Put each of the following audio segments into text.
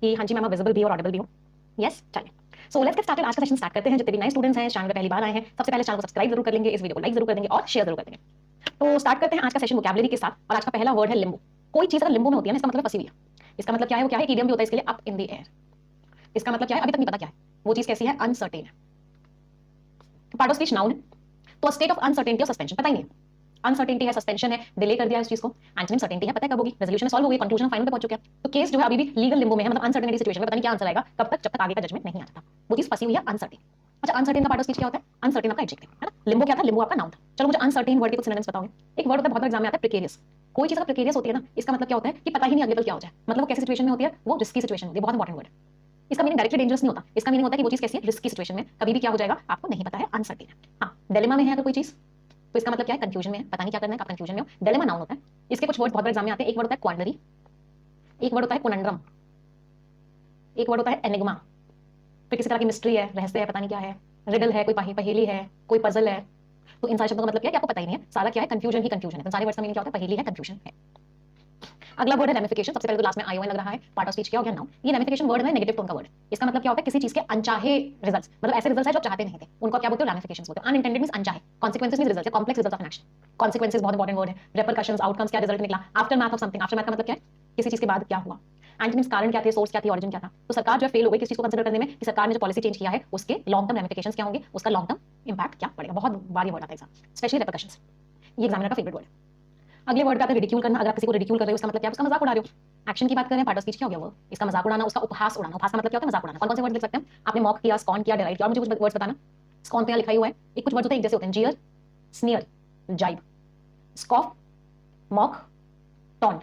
कि हाँ जी ma'am visible भी और ऑडिबल भी हो। यस चलिए, सो लेट्स गेट स्टार्टेड। आज का सेशन स्टार्ट करते हैं। जितने भी नए स्टूडेंट्स हैं चैनल पे पहली बार आए हैं, सबसे पहले चैनल को सब्सक्राइब जरूर कर लेंगे, इस वीडियो को लाइक जरूर कर देंगे और शेयर जरूर कर देंगे। तो स्टार्ट करते हैं आज का सेशन वोकैबुलरी के साथ। और आज का पहला वर्ड है लिम्बो। कोई चीज अगर लिम्बो में होती है ना, इसका मतलब फंसी हुई है। इसका मतलब क्या है? वो क्या है? इडियम भी होता है इसके लिए, अप इन द एयर। इसका मतलब क्या है? अभी तक नहीं पता क्या है वो चीज, कैसी है? अनसर्टेन है। पार्ट ऑफ स्पीच नाउन है, तो स्टेट ऑफ अनसर्टेनिटी और सस्पेंशन पता ही नहीं है। अनसर्टेनिटी है, सस्पेंशन है, डिले कर दिया इस चीज को। एंटोनिम सर्टेनिटी है, पता है कब होगी? रेजोल्यूशन सॉल्व हो गई, कंक्लूजन फाइनल पे पहुंच चुके हैं। तो केस जो है अभी भी लीगल लिम्बो में है, मतलब अनसर्टेनिटी सिचुएशन में, पता नहीं क्या आंसर आएगा कब तक, जब तक आगे का जजमेंट नहीं आता था। वो चीज फंसी हुई है, अनसर्टेन। अच्छा, अनसर्टेन का पार्ट ऑफ स्पीच क्या होता है? अनसर्टेन आपका एडजेक्टिव है ना। लिम्बो क्या था? लिम्बो आपका नाउन था। चलो मुझे अनसर्टेन वर्ड के कुछ सिनोनिम्स बताओगे। एक वर्ड होता है बहुत बार एग्जाम में आता है, प्रिकेरियस। कोई चीज अगर प्रिकेरियस होती है ना, इसका मतलब क्या होता है कि पता ही नहीं अगले पल क्या हो जाए। मतलब वो कैसी सिचुएशन में होती है? वो रिस्की सिचुएशन होती है। बहुत इंपॉर्टेंट वर्ड है। इसका मीनिंग डायरेक्टली डेंजरस नहीं होता, इसका मीनिंग होता है कि वो चीज कैसी है? रिस्की सिचुएशन में कभी भी क्या हो जाएगा आपको नहीं पता है, अनसर्टेन है। हाँ, डिलेमा में है अगर कोई चीज, तो इसका मतलब क्या है? कंफ्यूजन में है, पता नहीं क्या करना है, आप कंफ्यूजन में हो। डिलेमा नाउन होता है। इसके कुछ वर्ड बहुत बार एग्जाम में आते हैं। एक वर्ड होता है क्वांडरी, एक वर्ड होता है कोनंड्रम, एक वर्ड होता है एनिग्मा। फिर किसी तरह की मिस्ट्री है, रहस्य है, पता नहीं क्या है, रिडल है, कोई पहेली है, कोई पजल है। तो इन सारे शब्दों का मतलब क्या है कि आपको पता ही नहीं है, सारा क्या है? कंफ्यूजन ही कंफ्यूजन है। तो सारे वर्ड्स का मीनिंग क्या होता है? पहेली है, कंफ्यूजन है। अगला वर्ड है रेमिफिकेशन। सबसे पहले तो लास्ट में आईओएन लग रहा है, पार्ट ऑफ स्पीच क्या हो गया? नाउन। ये रेमिफिकेशन वर्ड है नेगेटिव टोन का वर्ड। इसका मतलब क्या होता है? किसी चीज के अनचाहे रिजल्ट्स, मतलब ऐसे रिजल्ट्स है जो आप चाहते नहीं थे, उनको क्या बोलते हो? रेमिफिकेशंस बोलते हो। अनइंटेंडेड मींस अनचाहे, consequences means results, complex results of an action. Consequences बहुत इंपॉर्टेंट वर्ड है। रेपरकशंस, आउटकम्स, क्या रिजल्ट निकला, aftermath of something. Aftermath का मतलब क्या है? किसी चीज के बाद क्या हुआ। एंटोनिम्स कारण क्या थे, सोर्स क्या थी, ओरिजिन क्या था। तो सरकार जो फेल हो गई किस चीज को कंसीडर करने में, कि सरकार ने जो पॉलिसी चेंज किया है उसके लॉन्ग टर्म रेमिफिकेशंस क्या होंगे, उसका लॉन्ग टर्म इंपैक्ट क्या पड़ेगा। बहुत बार ये वर्ड आता है एग्जाम, स्पेशली रेपरकशंस। ये एग्जामिनर का फेवरेट वर्ड है। अगले वर्ड पे आते हैं रिडिक्यूल करना। अगर आप किसी को रिडिक्यूल कर रहे हो, उसका मतलब क्या है? उसका मजाक उड़ा रहे हो। एक्शन की बात करें, पार्ट ऑफ स्पीच क्या हो गया? वो इसका मजाक उड़ाना, उसका उपहास उड़ाना। उपहास का मतलब क्या होता है? मजाक उड़ाना। कौन कौन से वर्ड लिख सकते हैं? आपने मॉक किया, स्कॉन किया, डिराइव किया। और मुझे कुछ वर्ड्स बताना। स्कॉन पे यहाँ लिखा ही हुआ है, एक कुछ वर्ड्स होते हैं एक जैसे होते हैं। जियर, स्नियर, जाइब, स्कॉफ, मॉक, टॉन्ट।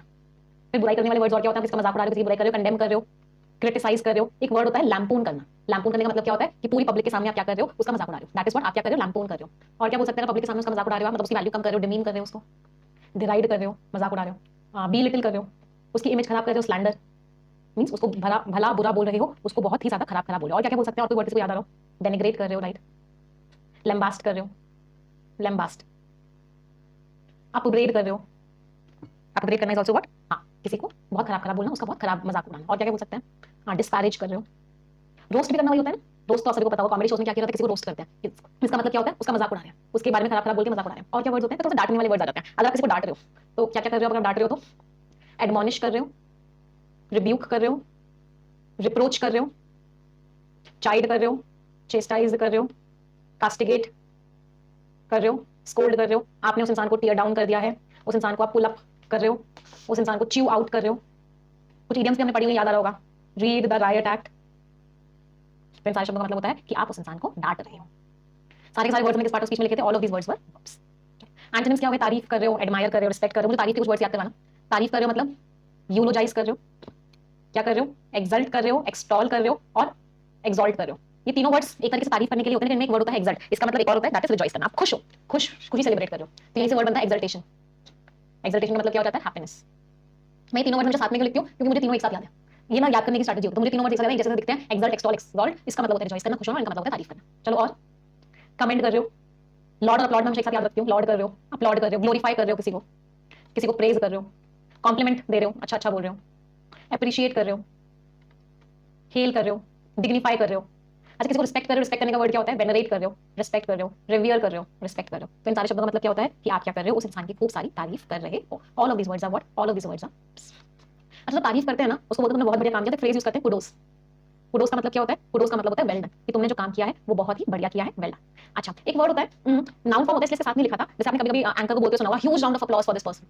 फिर बुराई करने वाले वर्ड्स और क्या होते हैं? किसका मजाक उड़ा रहे हो, किसी की बुराई कर रहे हो, कंडेम कर रहे हो, क्रिटिसाइज कर रहे हो। एक वर्ड होता है लैम्पून करना। लैम्पून करने का मतलब क्या होता है? कि पूरी पब्लिक के सामने आप क्या कर रहे हो? उसका मजाक उड़ा रहे हो। दैट इज व्हाट आप क्या कर रहे हो? लैम्पून कर रहे हो। और क्या बोल सकते हैं? पब्लिक के सामने उसका मजाक उड़ा रहे हो, मतलब उसकी वैल्यू कम कर रहे हो, डिमीन कर रहे हो, उसको डिराइड कर रहे हो, मजाक उड़ा रहे हो, बी लिटिल कर रहे हो, उसकी इमेज खराब कर रहे हो, स्लैंडर मींस उसको भला भला बुरा बोल रहे हो, उसको बहुत ही ज्यादा खराब खराब बोल रहे हो। और क्या क्या बोल सकते हैं? और कोई वर्ड इसको याद आ रहा हो? डेनिग्रेट कर रहे हो, राइट। लैम्बास्ट कर रहे हो, लैम्बास्ट। अपग्रेड कर रहे हो, अपग्रेड करना इज आल्सो व्हाट? हाँ, किसी को बहुत खराब खराब बोलना, उसका बहुत खराब मजाक उड़ाना। और क्या क्या बोल सकते हैं? हाँ, डिस्पैरेज कर रहे हो। रोस्ट भी करना वही होता है ना। रोस्ट तो सभी को पता होगा, कॉमेडी शोज में क्या किया जाता है? किसी को रोस्ट करते हैं। इसका मतलब क्या होता है? उसका मजाक उड़ा रहे हैं, उसके बारे में खराब खराब बोल के मजाक उड़ा रहे हैं। और क्या वर्ड्स होते हैं? तो डांटने वाले वर्ड्स आ जाते हैं। अगर आप किसी को डांट रहे हो तो क्या क्या कर रहे हो? अगर आप डांट रहे हो तो एडमॉनिश कर रहे हो, रिब्यूक कर रहे हो, रिप्रोच कर रहे हो, चाइड कर रहे हो, चेस्टाइज कर रहे हो, कास्टिगेट कर रहे हो, स्कोल्ड कर रहे हो। आपने उस इंसान को टीयर डाउन कर दिया है, उस इंसान को आप पुल अप कर रहे हो, उस इंसान को च्यू आउट कर रहे हो। कुछ इडियम्स भी हमने पढ़ी हुई, याद आ रहा होगा। Read the riot act. इन सारे शब्दों का मतलब होता है कि आप उस इंसान को डांट रहे हो। सारे के सारे वर्ड्स में किस पार्ट ऑफ स्पीच में लिखे थे? All of these words were verbs. Antonyms क्या हो गए? तारीफ कर रहे हो, एडमायर कर रहे हो, रिस्पेक्ट कर रहे हो। मुझे तारीफ के कुछ वर्ड्स याद करवाना। तारीफ कर रहे हो मतलब यूलोजाइज कर रहे हो, क्या कर रहे हो? एक्सल्ट कर रहे हो, एक्सटॉल कर रहे हो और एक्सॉल्ट कर रहे हो। ये तीनों वर्ड्स एक तरीके से तारीफ करने के लिए होते हैं, जिनमें एक वर्ड होता है एक्सल्ट। इसका मतलब एक और होता है दैट इज रिजॉइस करना। आप खुश हो, खुशी सेलिब्रेट कर रहे हो, तो यही से वर्ड बनता है एक्सल्टेशन। एक्सल्टेशन का मतलब क्या हो जाता है? हैप्पीनेस। मैं तीनों वर्ड मुझे साथ में क्यों लिखती हूँ? क्योंकि मुझे तीनों एक साथ याद है। ये ना याद करने की स्ट्रैटेजी होती है। तो मुझे तीनों वर्ड एक साथ जैसे दिखते हैं, एक्सल्ट, एक्सटॉल, एक्सॉल्ट। इसका मतलब होता है रिजॉइस करना, खुश होना। इनका मतलब होता है तारीफ करना। चलो, और कमेंट कर रहे हो, लॉर्ड और अपलॉड में हमेशा एक साथ याद रखती हूँ। लॉर्ड कर रहे हो, अपलॉड कर रहे हो, ग्लोरीफाई कर रहे हो किसी को प्रेज कर रहे हो, कॉम्प्लीमेंट दे रहे हो, अच्छा अच्छा बोल रहे हो, अप्रिशिएट कर रहे हो, हेल कर रहे हो, डिग्निफाई कर रहे हो। अच्छा, किसी को रिस्पेक्ट कर रहे हो। रिस्पेक्ट करने का वर्ड क्या होता है? वेनरेट कर रहे हो, रिस्पेक्ट कर रहे हो, रिवियर कर रहे हो, रिस्पेक्ट कर रहे हो। तो इन सारे शब्दों का मतलब क्या होता है कि आप क्या कर रहे हो? उस इंसान की खूब सारी तारीफ कर रहे हो। All of these words are what? All of these words are. अच्छा, तारीफ करते हैं ना, उसको बोलते हैं तुमने बहुत बढ़िया काम किया। तो फ्रेज यूज करते हैं कुडोस। कुडोस का मतलब क्या होता है? कुडोस का मतलब होता है वेल डन, कि तुमने जो काम किया है वो बहुत ही बढ़िया किया है, वेल डन। अच्छा, एक वर्ड होता है नाउन फॉर्म होता है, इसलिए इसके साथ में लिखा था। जैसे आपने कभी-कभी एंकर को बोलते सुना होगा, huge round of applause for this person.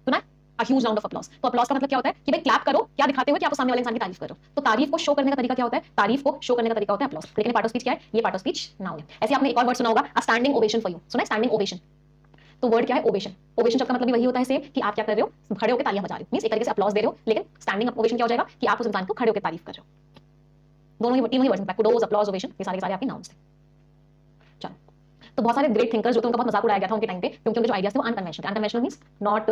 सुना है? A huge round of applause. तो अप्लॉज का मतलब क्या होता है कि भाई क्लैप करो, क्या दिखाते हुए कि आप सामने वाले इंसान की तारीफ कर रहे हो। तो तारीफ को शो करने का तरीका क्या होता है? तारीफ को शो करने का तरीका होता है अप्लॉज। लेकिन पार्ट ऑफ स्पीच क्या है? ये पार्ट ऑफ स्पीच नाउन है। ऐसे आपने एक और वर्ड सुना होगा, a standing ovation for you. सुना है स्टैंडिंग ओवेशन? तो वर्ड क्या है? ओवेशन। ओवेशन शब्द का मतलब भी वही होता है सेम, कि आप क्या कर रहे हो? खड़े होकर तालियां बजा रहे हो। मींस एक तरीके से अप्लॉज दे रहे हो। लेकिन स्टैंडिंग ओवेशन क्या हो जाएगा कि आप उस इंसान को खड़े होकर तारीफ कर रहे हो। दोनों ही तीनों ही वर्ड्स, कुडोस, अप्लॉज, ओवेशन, ये सारे के सारे आपके नाउन्स थे। चलो, तो बहुत सारे ग्रेट थिंकर्स जो थे उनका बहुत मजाक उड़ाया गया था उनके टाइम पे, क्योंकि उनके जो आइडियाज थे वो unconventional. Unconventional means not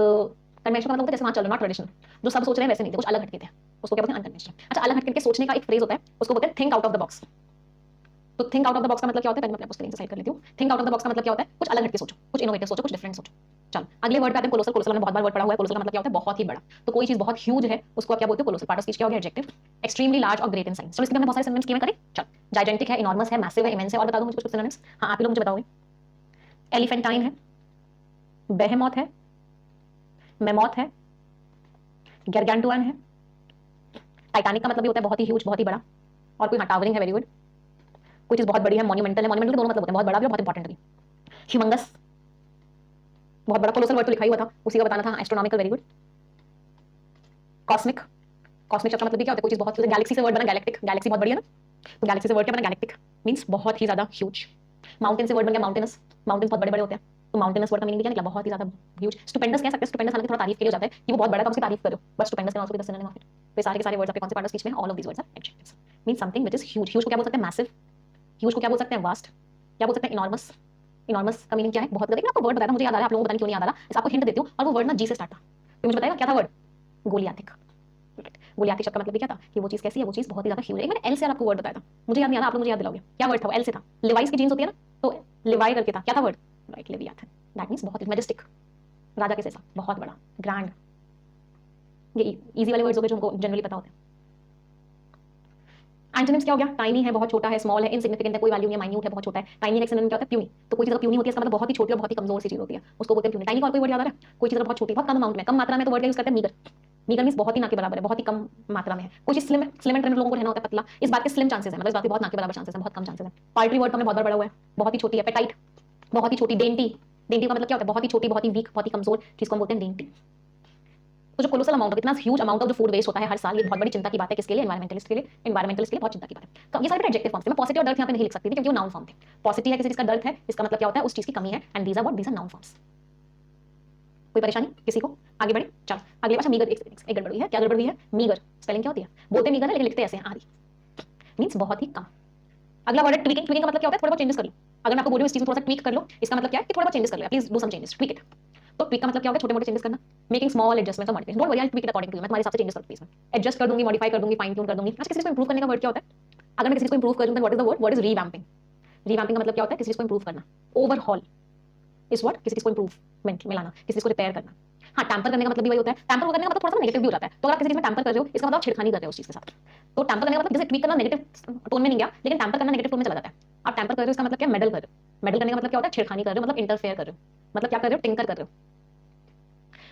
conventional का मतलब होता है जैसे वहां चल रहा, नॉट ट्रेडिशनल। जो सब सोच रहे हैं वैसे नहीं थे, कुछ अलग हटके थे। उसको क्या बोलते हैं? अनकन्वेंशनल। अच्छा, अलग हटके के सोचने का एक फ्रेज होता है, उसको बोलते हैं think out of the box. तो think out of the box का मतलब क्या होता है? पहले मैं स्क्रीन से साइड कर लेती हूँ। Think out of the box का मतलब क्या होता है? कुछ अलग हटके सोचो, कुछ इनोवेटिव सोचो, कुछ डिफरेंट सोचो। चल अगले वर्ड पे आते हैं कोलोसल। कोलोसल हमने बहुत बार वर्ड पढ़ा हुआ है। कोलोसल का मतलब क्या होता है? बहुत ही बड़ा। तो कोई चीज बहुत ह्यूज है उसको आप क्या बोलते हो? कोलोसल। पार्ट ऑफ स्पीच क्या हो गया? एडजेक्टिव। एक्सट्रीमली लार्ज और ग्रेट इन साइज। चलो इसके हमने बहुत सारे सिनोनिम्स किए करें। चल जाइजेंटिक है, इनॉर्मस है, मैसिव है, इमेंस है, और बता दो मुझे कुछ सिनोनिम्स। हाँ आप ही लोग मुझे बताओगे। एलिफेंटाइन है, बेहेमॉथ है, मेमॉथ है, गैरगैंटुआन है। टाइटैनिक का मतलब भी होता है बहुत ही ह्यूज, बहुत ही बड़ा। और कोई टावरिंग है, वेरी गुड। कोई चीज बहुत बड़ी है, मॉन्यूमेंटल है। मॉन्यूमेंटल के दोनों मतलब होते हैं, बहुत बड़ा भी और बहुत इंपॉर्टेंट भी। ह्यूमंगस, बहुत बड़ा। कोलोसल वर्ड तो लिखा ही हुआ था, उसी का बताना था। Astronomical, very good. Cosmic, cosmic शब्द का मतलब भी क्या होता है? कोई चीज बहुत, गैलेक्सी से वर्ड बना गैलेक्टिक। गैलेक्सी बहुत बड़ी है ना, तो गैलेक्सी से वर्ड क्या बना? गैलेक्टिक। मींस बहुत ही ज्यादा ह्यूज। माउंटेन से वर्ड बन गया माउंटेनस। माउंटेन बहुत बड़े बड़े होते हैं, तो माउंटेनस वर्ड का मीनिंग क्या निकला? बहुत ही ज्यादा ह्यूज। स्टुपेंडस कह सकते हैं। स्टुपेंडस हालांकि थोड़ा तारीफ के लिए हो जाता है कि वो बहुत बड़ा था, उसकी तारीफ करो, but stupendous can also be the synonym of it. तो सारे के सारे वर्ड्स आपके कौन से पार्ट ऑफ स्पीच में? All of these words are adjectives. Means something which is huge. Huge को क्या बोल सकते हैं? मैसिव। ह्यूज को क्या बोल सकते हैं? वास्ट। क्या बोल सकते हैं? इनॉर्मस। इनॉर्मस का मीनिंग क्या है? बहुत ज्यादा। लेकिन आपको वर्ड बताया था, मुझे याद आ रहा है, आप लोगों को पता नहीं क्यों नहीं याद आ रहा। इस आपको हिंट देती हूँ, और वो वर्ड ना जी से स्टार्ट था, तो मुझे बताएगा क्या था वर्ड? गोलियाथिक। गोलियाथिक शब्द का मतलब भी क्या था? कि वो चीज कैसी है? वो चीज बहुत ही ज्यादा ह्यूज है। मैंने एल से आपको वर्ड बताया था, मुझे याद नहीं आ रहा, आप लोग मुझे याद दिलाओगे क्या वर्ड था? एल से था। लिवाइस की जीन्स होती है ना, तो लिवाई करके था, क्या था वर्ड? राइट, लिवियाथन। दैट मींस बहुत मैजेस्टिक, राजा के जैसा, बहुत बड़ा, ग्रैंड। ये इजी वाले वर्ड्स हो गए जो हमको जनरली पता होते हैं। एंटोनिम्स क्या हो गया? टाइनी है, बहुत छोटा है, स्मॉल है, इनसिग्निफिकेंट है, कोई वैल्यू नहीं है, माइन्यूट है, बहुत छोटा है। टाइनी का एक सिनोनिम क्या होता है? प्यूनी। तो कोई चीज अगर प्यूनी होती है, इसका मतलब बहुत ही छोटी और बहुत ही कमजोर सी चीज होती है, उसको बोलते हैं प्यूनी। टाइनी का और कोई वर्ड याद आ रहा है? कोई चीज अगर बहुत छोटी, बहुत कम अमाउंट में, कम मात्रा में, तो वर्ड का यूज करते हैं मीगर। मीगर मींस बहुत ही ना के बराबर है, बहुत ही कम मात्रा में है। कुछ स्लिम है, स्लिम एंड ट्रिम लोगों को रहना होता है पतला, इस बात के स्लिम चांसेस है, मतलब इस बात के बहुत ना के बराबर चांसेस है, बहुत कम चांसेस है। पार्टरी वर्ड तो हमने बहुत बार पढ़ा हुआ है, बहुत ही छोटी है। पेटाइट, बहुत ही छोटी। डेंटी, डेंटी का मतलब क्या होता है? बहुत ही छोटी, बहुत ही वीक, बहुत ही कमजोर चीज को हम बोलते हैं डेंटी। तो जो कोलोसल अमाउंट ऑफ, इतना ह्यूज अमाउंट ऑफ जो फूड वेस्ट होता है हर साल, ये बहुत बड़ी चिंता की बात है। किसके लिए? एनवायरमेंटलिस्ट के लिए। एनवायरमेंटलिस्ट के लिए बहुत चिंता की बात है। तो ये सारे एडजेक्टिव फॉर्म्स थे। मैं पॉजिटिव और डर्थ यहाँ पे नहीं लिख सकती थी क्योंकि वो नाउन फॉर्म थे। पॉजिटिव है किसी चीज का डर्थ है, इसका मतलब क्या होता है? उस चीज की कमी है, and these are what? These are noun forms. कोई परेशानी किसी को? आगे बढ़े। चल अगले। अच्छा मीगर, एक गड़बड़ हुई है। क्या गड़बड़ हुई है? मीगर स्पेलिंग क्या होती है? बोलते मीगर है लेकिन लिखते ऐसे हैं, आरी। मींस बहुत ही कम। अगला वर्ड है ट्वीकिंग। ट्वीकिंग का मतलब क्या होता है? थोड़ा बहुत चेंजेस कर लो। अगर मैं आपको बोलूं इस चीज को थोड़ा सा ट्वीक कर लो, इसका मतलब क्या है? कि थोड़ा बहुत चेंजेस कर लो, please do some changes, tweak it. तो ट्वीक का मतलब क्या होगा? छोटे मोटे चेंजेस करना। मेकिंग स्मॉल एडजस्टमेंट्स और modification. Don't worry, I tweak it according to you. मैं तुम्हारे हिसाब से चेंजेस कर दूंगी इसमें, एडजस्ट कर दूंगी, मॉडिफाई कर दूंगी, फाइन ट्यून कर दूंगी। अच्छा किसी चीज को इंप्रूव करने का वर्ड क्या होता है? अगर मैं किसी चीज को इंप्रूव कर दूं, what is the word? Word is revamping. Revamping का मतलब क्या होता है? किसी चीज को इंप्रूव करना। Overhaul is what? किसी चीज को इंप्रूवमेंट में लाना, किसी चीज को रिपेयर करना। हाँ, टैम्पर करने का मतलब भी वही होता है। टैम्पर करने का मतलब थोड़ा सा नेगेटिव भी हो जाता है। तो अगर आप किसी चीज में टैम्पर कर रहे हो, इसका मतलब आप छेड़खानी कर रहे हो उस चीज के साथ। तो टैम्पर करने का मतलब जैसे ट्वीक करना नेगेटिव टोन में नहीं गया, लेकिन टैम्पर करना नेगेटिव टोन में चला जाता है। आप टैम्पर कर रहे हो, इसका मतलब क्या? मेडल कर रहे हो। मेडल करने का मतलब क्या होता है? छेड़खानी कर रहे हो, मतलब इंटरफेयर कर रहे हो, मतलब क्या कर रहे हो? टिंकर कर रहे हो।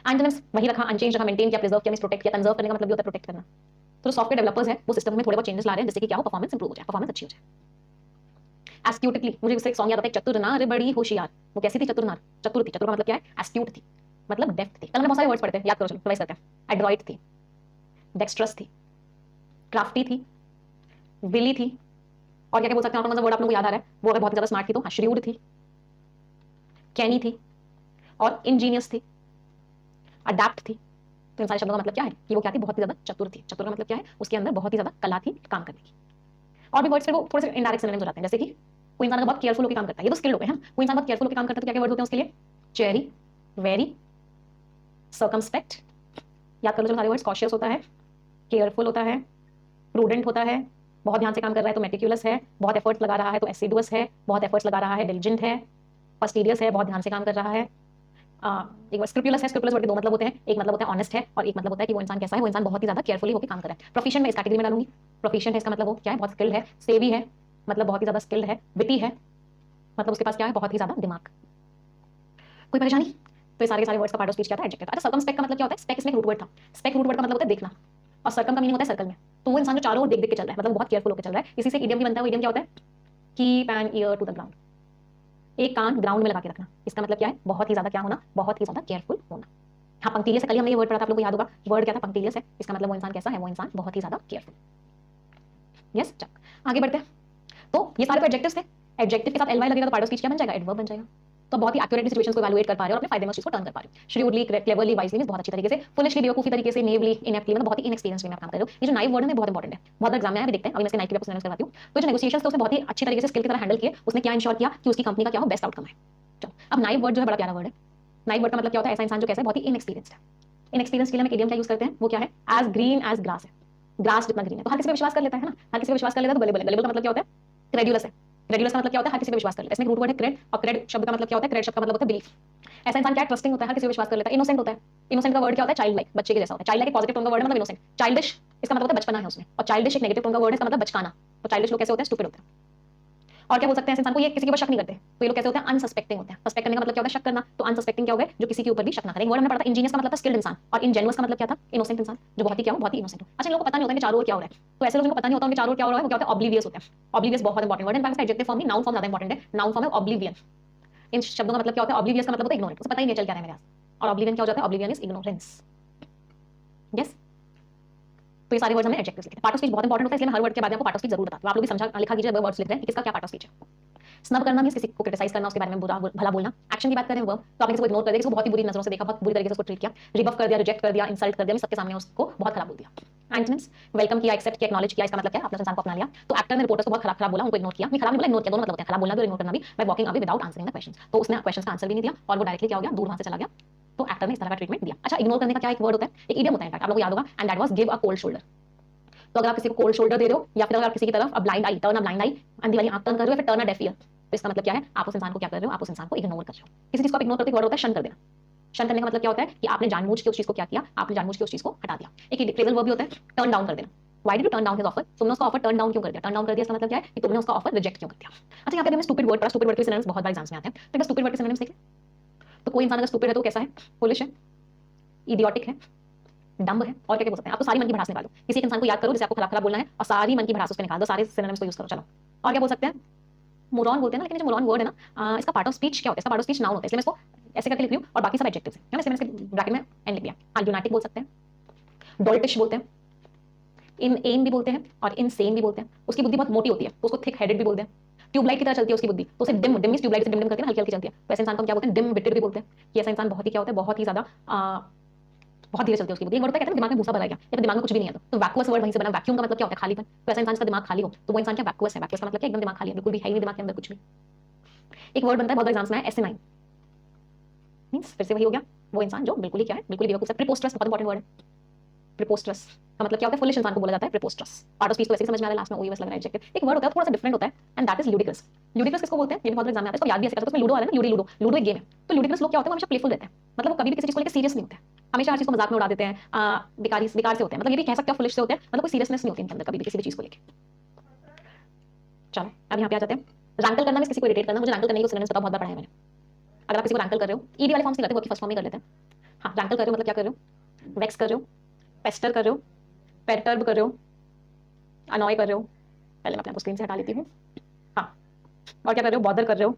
एंटोनिम्स वही रखा, अनचेंज रखा, मेंटेन किया, प्रिजर्व किया, मींस प्रोटेक्ट किया। कंजर्व करने का मतलब भी होता है प्रोटेक्ट करना। तो सॉफ्टवेयर डेवलपर्स है वो सिस्टम में थोड़े बहुत चेंजेस ला रहे हैं जिससे कि क्या हो? परफॉर्मेंस इंप्रूव हो जाए, परफॉर्मेंस अच्छी हो जाए। एस्ट्यूटली, मुझे इससे एक सॉन्ग याद आता है, चतुर नार बड़ी होशियार। वो कैसी थी? चतुर नार, चतुर थी। चतुर का मतलब क्या है? एस्ट्यूट थी, मतलब डेफ्ट थी। कल हमने बहुत सारे वर्ड्स पढ़े थे, याद करो, चलो रिवाइज करते हैं। एडरॉइट थी, डेक्स्ट्रस थी, क्राफ्टी थी, विली थी, और क्या क्या बोल सकते हैं? और कौन सा वर्ड आप लोगों को याद आ रहा है? वो अगर बहुत ज्यादा स्मार्ट थी तो हाँ, श्रीउड थी, कैनी थी, और इंजीनियस थी, अडेप्ट थी। तो इन सारे शब्दों का मतलब क्या है? कि वो क्या थी? बहुत ही ज्यादा चतुर थी। चतुर का मतलब क्या है? उसके अंदर बहुत ही ज्यादा कला थी काम करने की। और भी वर्ड्स फिर वो थोड़े से इनडायरेक्ट सिनोनिम्स हो जाते हैं, जैसे कि कोई इंसान अगर बहुत केयरफुल होकर काम करता है, ये तो स्किल्ड हो गए हैं। कोई इंसान बहुत केयरफुल होकर काम करता है तो क्या क्या वर्ड होते हैं उसके लिए? Cherry, very, circumspect. याद कर लो जो सारे वर्ड्स। कॉशियस होता है, केयरफुल होता है, प्रूडेंट होता है, बहुत ध्यान से काम कर रहा है तो मेटिक्यूलस है, बहुत एफर्ट्स लगा रहा है तो एसिडुअस है, बहुत एफर्ट्स लगा रहा है डिलिजेंट है, फस्टिडियस है, बहुत ध्यान से काम कर रहा है। एक बार स्क्रूपुलस है। स्क्रूपुलस वर्ड के दो मतलब होते हैं, एक मतलब होता है ऑनेस्ट है, और एक मतलब होता है कि वो इंसान कैसा है? वो इंसान बहुत ही ज्यादा केयरफुली होकर काम कर रहा है। प्रोफिशिएंट में इस कैटेगरी में डालूंगी। प्रोफिशिएंट है, इसका मतलब वो क्या है? बहुत स्किल्ड है। सेवी है, मतलब बहुत ही ज्यादा स्किल्ड है। विटी है, मतलब उसके पास क्या है? बहुत ही ज्यादा दिमाग। कोई परेशानी? तो ये सारे के सारे वर्ड्स का पार्ट ऑफ स्पीच क्या था? एडजेक्टिव। अच्छा सर्कमस्पेक्ट का मतलब क्या होता है? स्पेक इसमें रूट वर्ड था। स्पेक रूट वर्ड का मतलब होता है देखना, और सर्कम का मीनिंग होता है सर्कल में। तो वो इंसान जो चारों ओर देख देख के चल रहा है, मतलब बहुत केयरफुल होकर चल रहा है। इसी से इडियम भी बनता है। वो इडियम क्या होता है? Keep an ear to the ground, एक कान ग्राउंड में लगा के रखना। इसका मतलब क्या है? बहुत ही ज्यादा क्या होना? बहुत ही ज्यादा केयरफुल होना। हाँ, पंक्तिलियस है, कल हमने ये वर्ड पढ़ा था, आप लोगों को याद होगा। वर्ड क्या था? पंक्तिलियस है। इसका मतलब वो इंसान कैसा है? वो इंसान बहुत ही ज्यादा केयरफुल। यस, चल आगे बढ़ते हैं। तो ये सारे तो एडजेक्टिव्स थे। एडजेक्टिव के साथ एल वाई लगेगा तो पार्ट ऑफ स्पीच क्या बन जाएगा? एडवर्ब बन जाएगा। तो बहुत ही एक्यूरेटली सिचुएशंस को इवैल्यूएट कर पा रहे हो और अपने फायदे में उस चीज को टर्न कर पा रहे हो। श्रीवुडली, क्लेवरली, वाइजली, मींस बहुत अच्छी तरीके से। फुलिशली, बेवकूफी तरीके से। नेवली, इनएप्टली, मतलब बहुत ही इनएक्सपीरियंस वे में आप काम कर रहे हो। ये जो नाइव वर्ड है बहुत इंपॉर्टेंट है, बहुत एग्जाम में आया, अभी देखते हैं। अभी मैं इसके नाइव की आपको करवाती हूँ। तो जो नेगोशिएशंस थे उसने बहुत ही अच्छी तरीके से स्किल की तरह हैंडल किए। उसने क्या इंश्योर किया कि उसकी कंपनी का क्या हो? बेस्ट आउटकम है। चलो अब नाइव वर्ड जो है बड़ा प्यारा वर्ड है। नाइव वर्ड का मतलब क्या होता है? ऐसा इंसान जो कैसा है? बहुत ही इनएक्सपीरियंस्ड है। इनएक्सपीरियंस के लिए हम एक इडियम क्या यूज करते हैं? वो क्या है? एज ग्रीन एज ग्रास है। ग्रास जितना ग्रीन है, तो हर किसी पे विश्वास कर लेता है ना। हर किसी पे विश्वास कर लेता है तो गलेबल है। गलेबल का मतलब क्या होता है? क्रेड्यूलस है। क्रेडुलस का मतलब क्या होता है? हर किसी पे विश्वास कर लेता है। इसमें रूट वर्ड है क्रेड, और क्रेड शब्द का मतलब क्या होता है? क्रेड शब्द का मतलब होता है बिलीफ। ऐसा इंसान क्या ट्रस्टिंग होता है, हर किसी पे विश्वास कर लेता है, इनोसेंट होता है। इनोसेंट का वर्ड क्या होता है? चाइल्ड लाइक, बच्चे के जैसा होता है। चाइल्ड लाइक एक पॉजिटिव टोन का वर्ड है, मतलब इनोसेंट। चाइल्डिश इसका मतलब होता है बचपना है उसमें, और चाइल्डिश एक नेगेटिव टोन का वर्ड है, इसका मतलब बचकाना। तो चाइल्डिश लोग कैसे होते हैं? स्टूपिड होते हैं। और क्या बोल सकते हैं इंसान को? ये किसी के ऊपर शक नहीं करते, तो ये लोग कैसे होते हैं? अनसस्पेक्टिंग होते हैं। सस्पेक्ट करने का मतलब क्या होता है? शक करना। तो अनसस्पेक्टिंग क्या हो गए? जो किसी के ऊपर भी शक ना करें। वर्ड हमने पढ़ा था इंजीनियस का मतलब था स्किल्ड इंसान, और इनजेन्युअस का मतलब क्या था? इनोसेंट इंसान, जो बहुत ही क्या हो? बहुत ही इनोसेंट हो। अच्छा, इन लोगों को पता नहीं होता कि चारों ओर क्या हो रहा है। तो ऐसे लोग जिनको पता नहीं होता उनके चारों ओर क्या हो रहा है, वो क्या होता है? ऑब्लिवियस होता है। ऑब्लिवियस बहुत इंपॉर्टेंट वर्ड है। इनफैक्ट इसका एडजेक्टिव फॉर्म नहीं, नाउन फॉर्म ज्यादा इंपॉर्टेंट है। नाउन फॉर्म है ऑब्लिवियन। इन शब्दों का मतलब क्या होता है? ऑब्लिवियस का मतलब होता है इग्नोरेंट, उसे पता ही नहीं चल क्या रहा है मेरे पास। और ऑब्लिवियन क्या हो जाता है? Oblivion is ignorance. यस, तो ये सारे वर्ड्स हमने एडजेक्टिव्स लिखे। पार्ट ऑफ स्पीच बहुत इंपॉर्टेंट होता है, इसलिए मैं हर वर्ड के बाद आपको पार्ट ऑफ स्पीच जरूर बताती हूं। आप लोग भी समझा लिखा कीजिए वर्ड्स लिख रहे हैं कि किसका क्या पार्ट ऑफ स्पीच है। स्नब करना मींस किसी को क्रिटिसाइज करना, उसके बारे में बुरा भला बोलना। एक्शन की बात करें वर्ब, तो आपने किसी को इग्नोर कर दिया, किसी को बहुत ही बुरी नजरों से देखा, बहुत बुरी तरीके से उसको ट्रीट किया, रिबफ कर दिया, रिजेक्ट कर दिया, इंसल्ट कर दिया, सबके सामने उसको बहुत खराब बोल दिया। एंटोनिम्स, वेलकम किया, एक्सेप्ट किया, एक्नॉलेज किया, इसका मतलब क्या है? आपने इंसान को अपना लिया। तो एक्टर ने रिपोर्टर्स को बहुत खराब खराब बोला, उनको इग्नोर किया। नहीं, खराब नहीं बोला, इग्नोर किया, दोनों मतलब होते हैं। खराब बोलना भी और इग्नोर करना भी, by walking away without answering the questions. तो उसने क्वेश्चंस का आंसर भी नहीं दिया, और वो डायरेक्टली क्या हो गया? दूर वहां से चला गया। तो एक्टर ने इस तरह का ट्रीटमेंट दिया। अच्छा, इग्नोर करने का क्या एक वर्ड होता है? एक इडियम होता है, इनफैक्ट आप लोगों को याद होगा, and that was give a cold shoulder. तो अगर आप किसी को कोल्ड शोल्डर दे रहे हो, या फिर अगर आप किसी की तरफ blind eye, turn a blind eye, अंधी वाली आंख टर्न कर रहे हो, फिर टर्न अ डेफ ईयर, तो इसका मतलब क्या है? आप उस इंसान को क्या कर रहे हो? आप उस इंसान को इग्नोर कर रहे हो। किसी चीज को आप इग्नोर करते, वर्ड होता है शन कर देना। शन करने का मतलब क्या होता है? कि आपने जानबूझ के उस चीज को क्या किया? आपने जानबूझ के उस चीज को हटा दिया। एक फ्रेजल वर्ब भी होता है टर्न डाउन कर देना। Why did U turn down his offer? तुमने उसका ऑफर टर्न डाउन क्यों कर दिया? टर्न डाउन कर दिया इसका मतलब क्या है? कि तुमने उसका ऑफर रिजेक्ट क्यों कर दिया। अच्छा, यहाँ पे हमने स्टूपिड वर्ड पढ़ा। स्टूपिड वर्ड के सिनोनिम्स बहुत बार एग्जाम्स में आते हैं, तो स्टूपिड वर्ड के सिनोनिम्स देखें। तो कोई इंसान अगर स्टूपिड है तो कैसा है? फुलिश है, इडियोटिक है, डम्ब है, और क्या क्या बोल सकते हैं? आप तो सारी मन की भड़ास निकालो। किसी एक इंसान को याद करो जिसे आपको खराब खराब बोलना है, और सारी मन की भड़ास उस पर निकाल दो, सारे सिनोनिम्स को यूज करो। चलो, और क्या बोल सकते हैं? मोरॉन बोलते हैं ना, लेकिन जो मोरॉन वर्ड है ना, इसका पार्ट ऑफ स्पीच क्या होता है? इसका पार्ट ऑफ स्पीच नाउन होता है, इसलिए मैं इसको ऐसे करके लिख रही हूँ, और बाकी सब एडजेक्टिव्स हैं ना, इसलिए मैंने इसके ब्रैकेट में एन लिख दिया। हाँ, ल्यूनाटिक बोल सकते हैं, डोल्टिश बोलते हैं, इन एन भी बोलते हैं, और इन सेन भी बोलते हैं। उसकी बुद्धि बहुत मोटी होती है तो उसको थिक हेडेड भी बोलते हैं। ट्यूबलाइट की तरह चलती है उसकी बुद्धि, तो उसे डिम डिम ट्यूबलाइट से डिम डिम करके हल्की हल्की चलती है, तो ऐसे इंसान को हम क्या बोलते हैं? डिम विटेड भी बोलते हैं। कि ऐसा इंसान बहुत ही क्या होता है? बहुत ही ज्यादा बहुत धीरे चलती है उसकी बुद्धि। एक वर्ड होता है, कहते हैं दिमाग में भूसा भरा गया, या फिर दिमाग में कुछ भी नहीं है। तो वैक्यूअस वर्ड वहीं से बना। वैक्यूम का मतलब क्या होता है? खालीपन। तो ऐसा इंसान का दिमाग खाली हो तो वो इंसान क्या? वैक्यूअस है। वैक्यूअस का मतलब क्या? एकदम दिमाग खाली है, बिल्कुल भी है ही नहीं दिमाग के अंदर कुछ भी। एक वर्ड बनता है बहुत एग्जाम्स में, एसिनाइन मींस फिर से वही हो गया, वो इंसान जो बिल्कुल ही क्या है? बिल्कुल ही बेवकूफ है। प्रीपोस्टरस बहुत इंपॉर्टेंट वर्ड है। प्रीपोस्टरस का मतलब क्या होता है? फुलिश इंसान को बोला जाता है प्रीपोस्टरस। पार्ट ऑफ स्पीच तो ऐसे ही समझ में आ रहा है, लास्ट में ओई बस लग रहा है एडजेक्टिव। एक वर्ड होता है थोड़ा सा डिफरेंट होता है, and that is ludicrous. Ludicrous किसको बोलते हैं? ये भी बहुत एग्जाम में आता है, इसको याद भी ऐसे करते हैं। उसमें लूडो आ रहा है ना, लूडो लूडो लूडो एक गेम है। तो ल्यूडिक्रस लोग क्या होते हैं? वो हमेशा प्लेफुल रहते हैं, मतलब वो कभी भी किसी चीज को लेकर सीरियस नहीं होते हैं, हमेशा हर चीज को मजाक में उड़ा देते हैं, बेकार से होते हैं। मतलब ये भी कह सकते हो फुलिश से होते हैं, मतलब कोई सीरियसनेस नहीं होती इनके अंदर कभी भी किसी भी चीज को लेकर। चलो, अब यहाँ पे आ जाते हैं। रैंकल करना मींस किसी को इरिटेट करना। मुझे रैंकल करने की सिनोनिम्स पता, बहुत बार पढ़ा है मैंने। अगर आप किसी को रैंकल कर रहे हो, ईडी वाले फॉर्म से करते हो, वर्ब की फर्स्ट फॉर्म में कर लेते हैं। हाँ, रैंकल कर रहे हो मतलब क्या कर रहे हो? वेक्स कर रहे हो, पेस्टर कर रहे हो, पेटर्ब कर रहे हो, अनॉय कर रहे हो। पहले मैं अपने स्क्रीन से हटा लेती हूँ। हाँ, और क्या कर रहे हो? बॉदर कर रहे हो,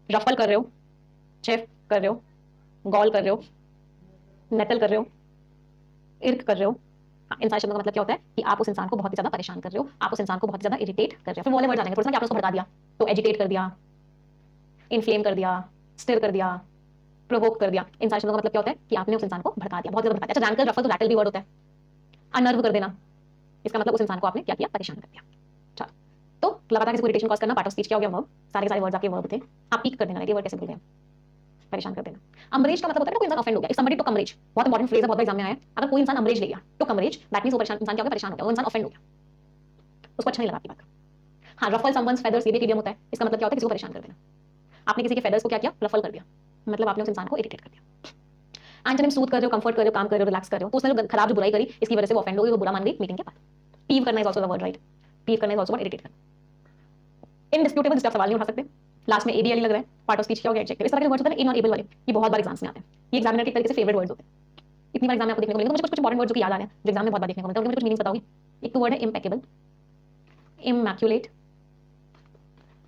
रफल कर रहे हो, चेफ कर रहे हो, गॉल कर रहे हो, नेटल कर रहे हो, इर्क कर रहे हो। हाँ, इन सारे शब्दों का मतलब क्या होता है? कि आप उस इंसान को बहुत ही ज्यादा परेशान कर रहे हो, आप उस इंसान को बहुत ही ज्यादा इरिटेट कर रहे हो। फिर वो वाले वर्ड आ जाएंगे थोड़ा सा कि आपने उसको भड़का दिया, तो एजिटेट कर दिया, इन्फ्लेम कर दिया, स्टिर कर दिया, प्रोवोक कर दिया। इन सारे शब्दों का मतलब क्या होता है? कि आपने उस इंसान को भड़का दिया, बहुत ज्यादा भड़का दिया। अच्छा, रैंकल रफल तो रैटल भी वर्ड होता है। अनर्व कर देना, इसका मतलब उस इंसान को आपने क्या किया? परेशान कर दिया। चलो, तो लगातार किसी को इरिटेशन कॉज करना, पार्ट ऑफ स्पीच क्या हो गया? वर्ब। सारे के सारे वर्ड्स आपके वर्ब थे। आप पीक कर देना, ये वर्ड कैसे बोलते हैं? परेशान कर देना। अमरेज का मतलब होता है ना कोई इंसान ऑफेंड हो गया। इफ समबडी टुक अमरेज, बहुत इंपॉर्टेंट फ्रेज है, बहुत बार एग्जाम में आया है। अगर कोई इंसान अमरेज ले गया, टुक अमरेज, दैट मींस वो परेशान इंसान क्या हो गया? परेशान हो गया, वो इंसान ऑफेंड हो गया, उसको अच्छा नहीं लगा आपकी बात का। हाँ, रफल समवन्स फेदर्स, ये भी एक इडियम होता है। इसका मतलब क्या होता है? किसी को परेशान कर देना। आपने किसी के फेदर्स को क्या किया? रफल कर दिया, मतलब आपने उस इंसान को इरिटेट कर दिया। एंटोनिम, सूद कर रहे हो, कंफर्ट कर रहे हो, काम कर रहे हो, रिलैक्स कर रहे हो। तो उसने जो खराब जो बुराई करी, इसकी वजह से वो ऑफेंड हो गई, वो बुरा मान गई मीटिंग के बाद। पीव करना is also the word, right? Peeve करना इज आल्सो वर्ड, इरिटेट करना। इनडिस्प्यूटेबल, जिसका सवाल नहीं उठा सकते, लास्ट में एडीएल लग रहा है, पार्ट ऑफ स्पीच क्या हो गया? एडजेक्टिव। इस तरह के वर्ड्स होते हैं इन और एबल वाले, ये बहुत बार एग्जाम्स में आते हैं। ये एग्जामिनर के तरीके से फेवरेट वर्ड्स होते हैं। इतनी बार एग्जाम में आपको देखने को मिलेंगे। तो मुझे कुछ इंपॉर्टेंट वर्ड्स जो कि याद आ रहे हैं, जो एग्जाम में बहुत बार देखने को मिलते हैं, उनके मुझे कुछ मीनिंग्स बताओगे? एक तो वर्ड है इम्पेकेबल, इमैक्युलेट,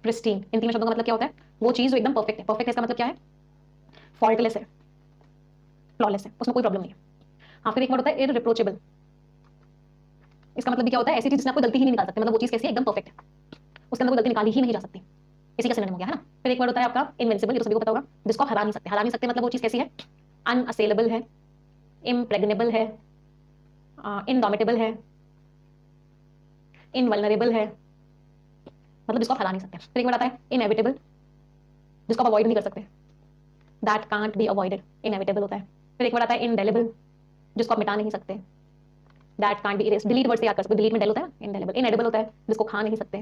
प्रिस्टीन। इन तीनों शब्दों का मतलब क्या होता है? वो चीज जो एकदम परफेक्ट है। परफेक्ट है इसका मतलब क्या है? फॉल्टलेस है, फ्लॉलेस है, उसमें कोई प्रॉब्लम नहीं है। हाँ, फिर एक वर्ड होता है इररिप्रोचेबल। इसका मतलब भी क्या होता है? ऐसी चीज जिसमें आप कोई गलती ही नहीं निकाल सकते, मतलब वो चीज कैसी है? एकदम परफेक्ट है, उसके अंदर कोई गलती निकाली ही नहीं जा सकती। इसी का सिनोनिम हो गया है ना। फिर एक वर्ड होता है आपका इनविंसिबल, ये तो सभी को पता होगा, जिसको हरा नहीं सकते। हरा नहीं सकते मतलब वो चीज कैसी है? अनअसेलेबल है, इम्प्रेग्नेबल है, इनडोमिटेबल है, इनवल्नरेबल है, मतलब जिसको आप हरा नहीं सकते। फिर एक वर्ड आता है इनएविटेबल, जिसको आप अवॉइड नहीं कर सकते, that can't be avoided, inevitable होता है। फिर एक वर्ड आता है इंडेलिबल, जिसको आप मिटा नहीं सकते, that can't be erase. Delete word से याद कर सकते, डिलीट में डेल होता है ना, इंडेलिबल। इनएडिबल होता है जिसको खा नहीं सकते,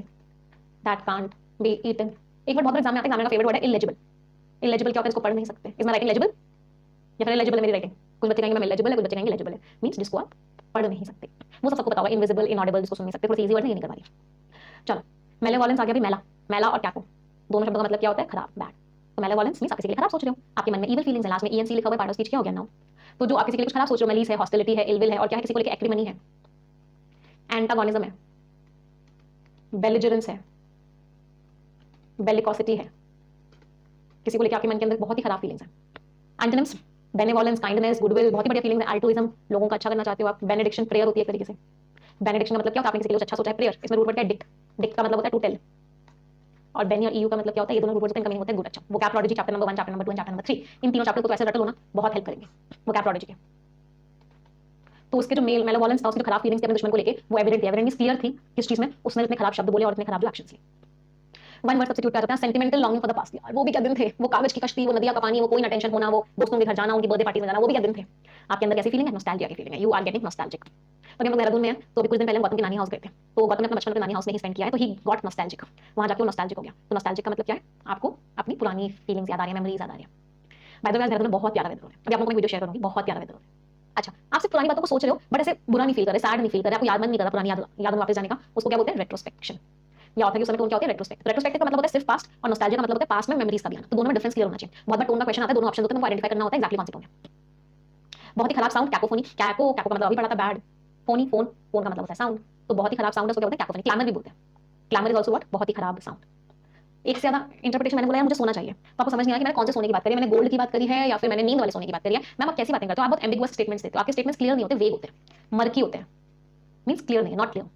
दैट कांट बी ईटन। एक वर्ड बहुत एग्जाम में आता है, एग्जाम का फेवरेट वर्ड है इलेजिबल। इलेजिबल क्या होता है, इसको पढ़ नहीं सकते। इज माय राइटिंग लेजिबल या फिर इलेजिबल है मेरी राइटिंग? कुछ बच्चे कहेंगे मैं इलेजिबल है, कुछ बच्चे कहेंगे इलेजिबल है, मींस जिसको आप पढ़ नहीं सकते। वो सब सबको पता होगा, इनविजिबल, इनऑडिबल, जिसको सुन नहीं सकते। थोड़ी सी इजी वर्ड नहीं निकल वाली। चलो मेलेवोलेंस आ गया। भी मेला, मेला और कैको दोनों शब्दों का मतलब क्या होता है? खराब, बैड। तो मेलेवोलेंस मींस आप किसी के लिए खराब सोच रहे हो, आपके मन में इविल फीलिंग्स है। लास्ट में ईएनसी लिखा हुआ है, पार्ट ऑफ स्पीच क्या हो गया नाउ? तो जो आप किसी के लिए कुछ खराब सोच रहे हो, मेलिस है, हॉस्टिलिटी है, इलविल है, और क्या है, किसी को लेकर एक्रिमनी है, एंटागोनिज्म है, बेलिजरेंस है, बेलिकोसिटी है, किसी को लेकर आपके मन के अंदर बहुत ही खराब फीलिंग्स है। एंटोनिम्स बेनेवोलेंस, काइंडनेस, गुडविल, बहुत ही बढ़िया फीलिंग्स है। अल्ट्रुइज्म, लोगों का अच्छा करना चाहते हो आप। बेनेडिक्शन, प्रेयर होती है एक तरीके से। बेनेडिक्शन का मतलब क्या होता है? आपने किसी के लिए अच्छा सोचा है, प्रेयर। इसमें रूट वर्ड क्या है? डिक्ट। डिक्ट का मतलब होता है टू टेल। और बेनी और ईयू का मतलब क्या होता है? ये दोनों रूट वर्ड्स हैं, इनका मीनिंग होता है गुड, अच्छा। Vocab prodigy chapter number 1, chapter number 2 and chapter number 3, इन तीनों चैप्टर को तो ऐसे रट लो ना, बहुत हेल्प करेंगे वोकैब प्रोडिजी के। तो उसके जो मेल मेलेवोलेंस था, उसके खराब फीलिंग्स थे अपने दुश्मन को लेके, वो एविडेंट थी। एविडेंस क्लियर थी किस चीज में? उसने इतने खराब शब्द बोले और इतने खराब जो एक्शंस लिए। वन वर्ड सब्स्टिट्यूट कर सकते हैं, sentimental longing for the past. यार वो भी क्या दिन थे, वो कागज की कश्ती, वो नदियां का पानी, वो कोई ना टेंशन होना, वो दोस्तों के घर जाना, उनकी बर्थडे पार्टी में जाना, वो भी क्या दिन थे। आपके अंदर कैसी फीलिंग है? नॉस्टैल्जिया की फीलिंग है। You are getting nostalgic. तो हम लोग देहरादून में हैं, तो अभी कुछ दिन पहले हम गौतम के नानी हाउस गए थे। तो गौतम ने अपना बचपन अपने नानी हाउस में ही स्पेंड किया है, तो ही गॉट नॉस्टैल्जिक। वहां जाके वो नॉस्टैल्जिक हो गया। तो नॉस्टैल्जिक का मतलब क्या है? आपको अपनी पुरानी फीलिंग्स याद आ रही है, मेमोरीज याद आ रही है। बाय द वे देहरादून में बहुत प्यारा वेदर हो रहा है। अभी आप लोगों को वीडियो शेयर करूंगी, बहुत प्यारा वेदर हो रहा है। अच्छा, आप सिर्फ पुरानी बातों को सोच रहे हो, बट ऐसे बुरा नहीं फील कर रहे, सैड नहीं फील कर रहे, आपको याद नहीं कर रहा पुरानी याद में वापस जाने का। उसको क्या बोलते हैं? रेट्रोस्पेक्शन। या ऑथर के समय टोन क्या होता है? रेट्रोस्पेक्ट। रेट्रोस्पेक्टिव का मतलब होता है सिर्फ पास्ट, और नॉस्टैल्जिया का मतलब होता है पास्ट में मेमोरीज का भी आना। तो दोनों में डिफरेंस क्लियर होना चाहिए। बहुत बार टोन का क्वेश्चन आता है, दोनों ऑप्शन होते हैं, तुमको आइडेंटिफाई करना होता है एक्जेक्टली कौन सी टोन है। बहुत ही खराब साउंड, कैकोफोनी। कैको, कैको का मतलब अभी पढ़ा था बैड। फोनी, फोन, फोन का मतलब होता है साउंड। तो बहुत ही खराब साउंड है, उसको क्या बोलते हैं? कैकोफोनी। क्लैमर भी बोलते हैं। Clamour is also what? बहुत ही खराब साउंड। एक से ज्यादा इंटरप्रिटेशन। मैंने बोला यार मुझे सोना चाहिए, तो आपको समझ नहीं आया कि मैंने कौन से सोने की बात करी है, मैंने गोल्ड की बात करी है या फिर मैंने नींद वाले सोने की बात करी है। मैम आप कैसी बातें करते हो? आप बहुत एम्बिगुअस स्टेटमेंट्स देते हो, आपके स्टेटमेंट्स क्लियर नहीं होते, वेग होते हैं, मर्की होते हैं, मींस क्लियर नहीं है, नॉट क्लियर।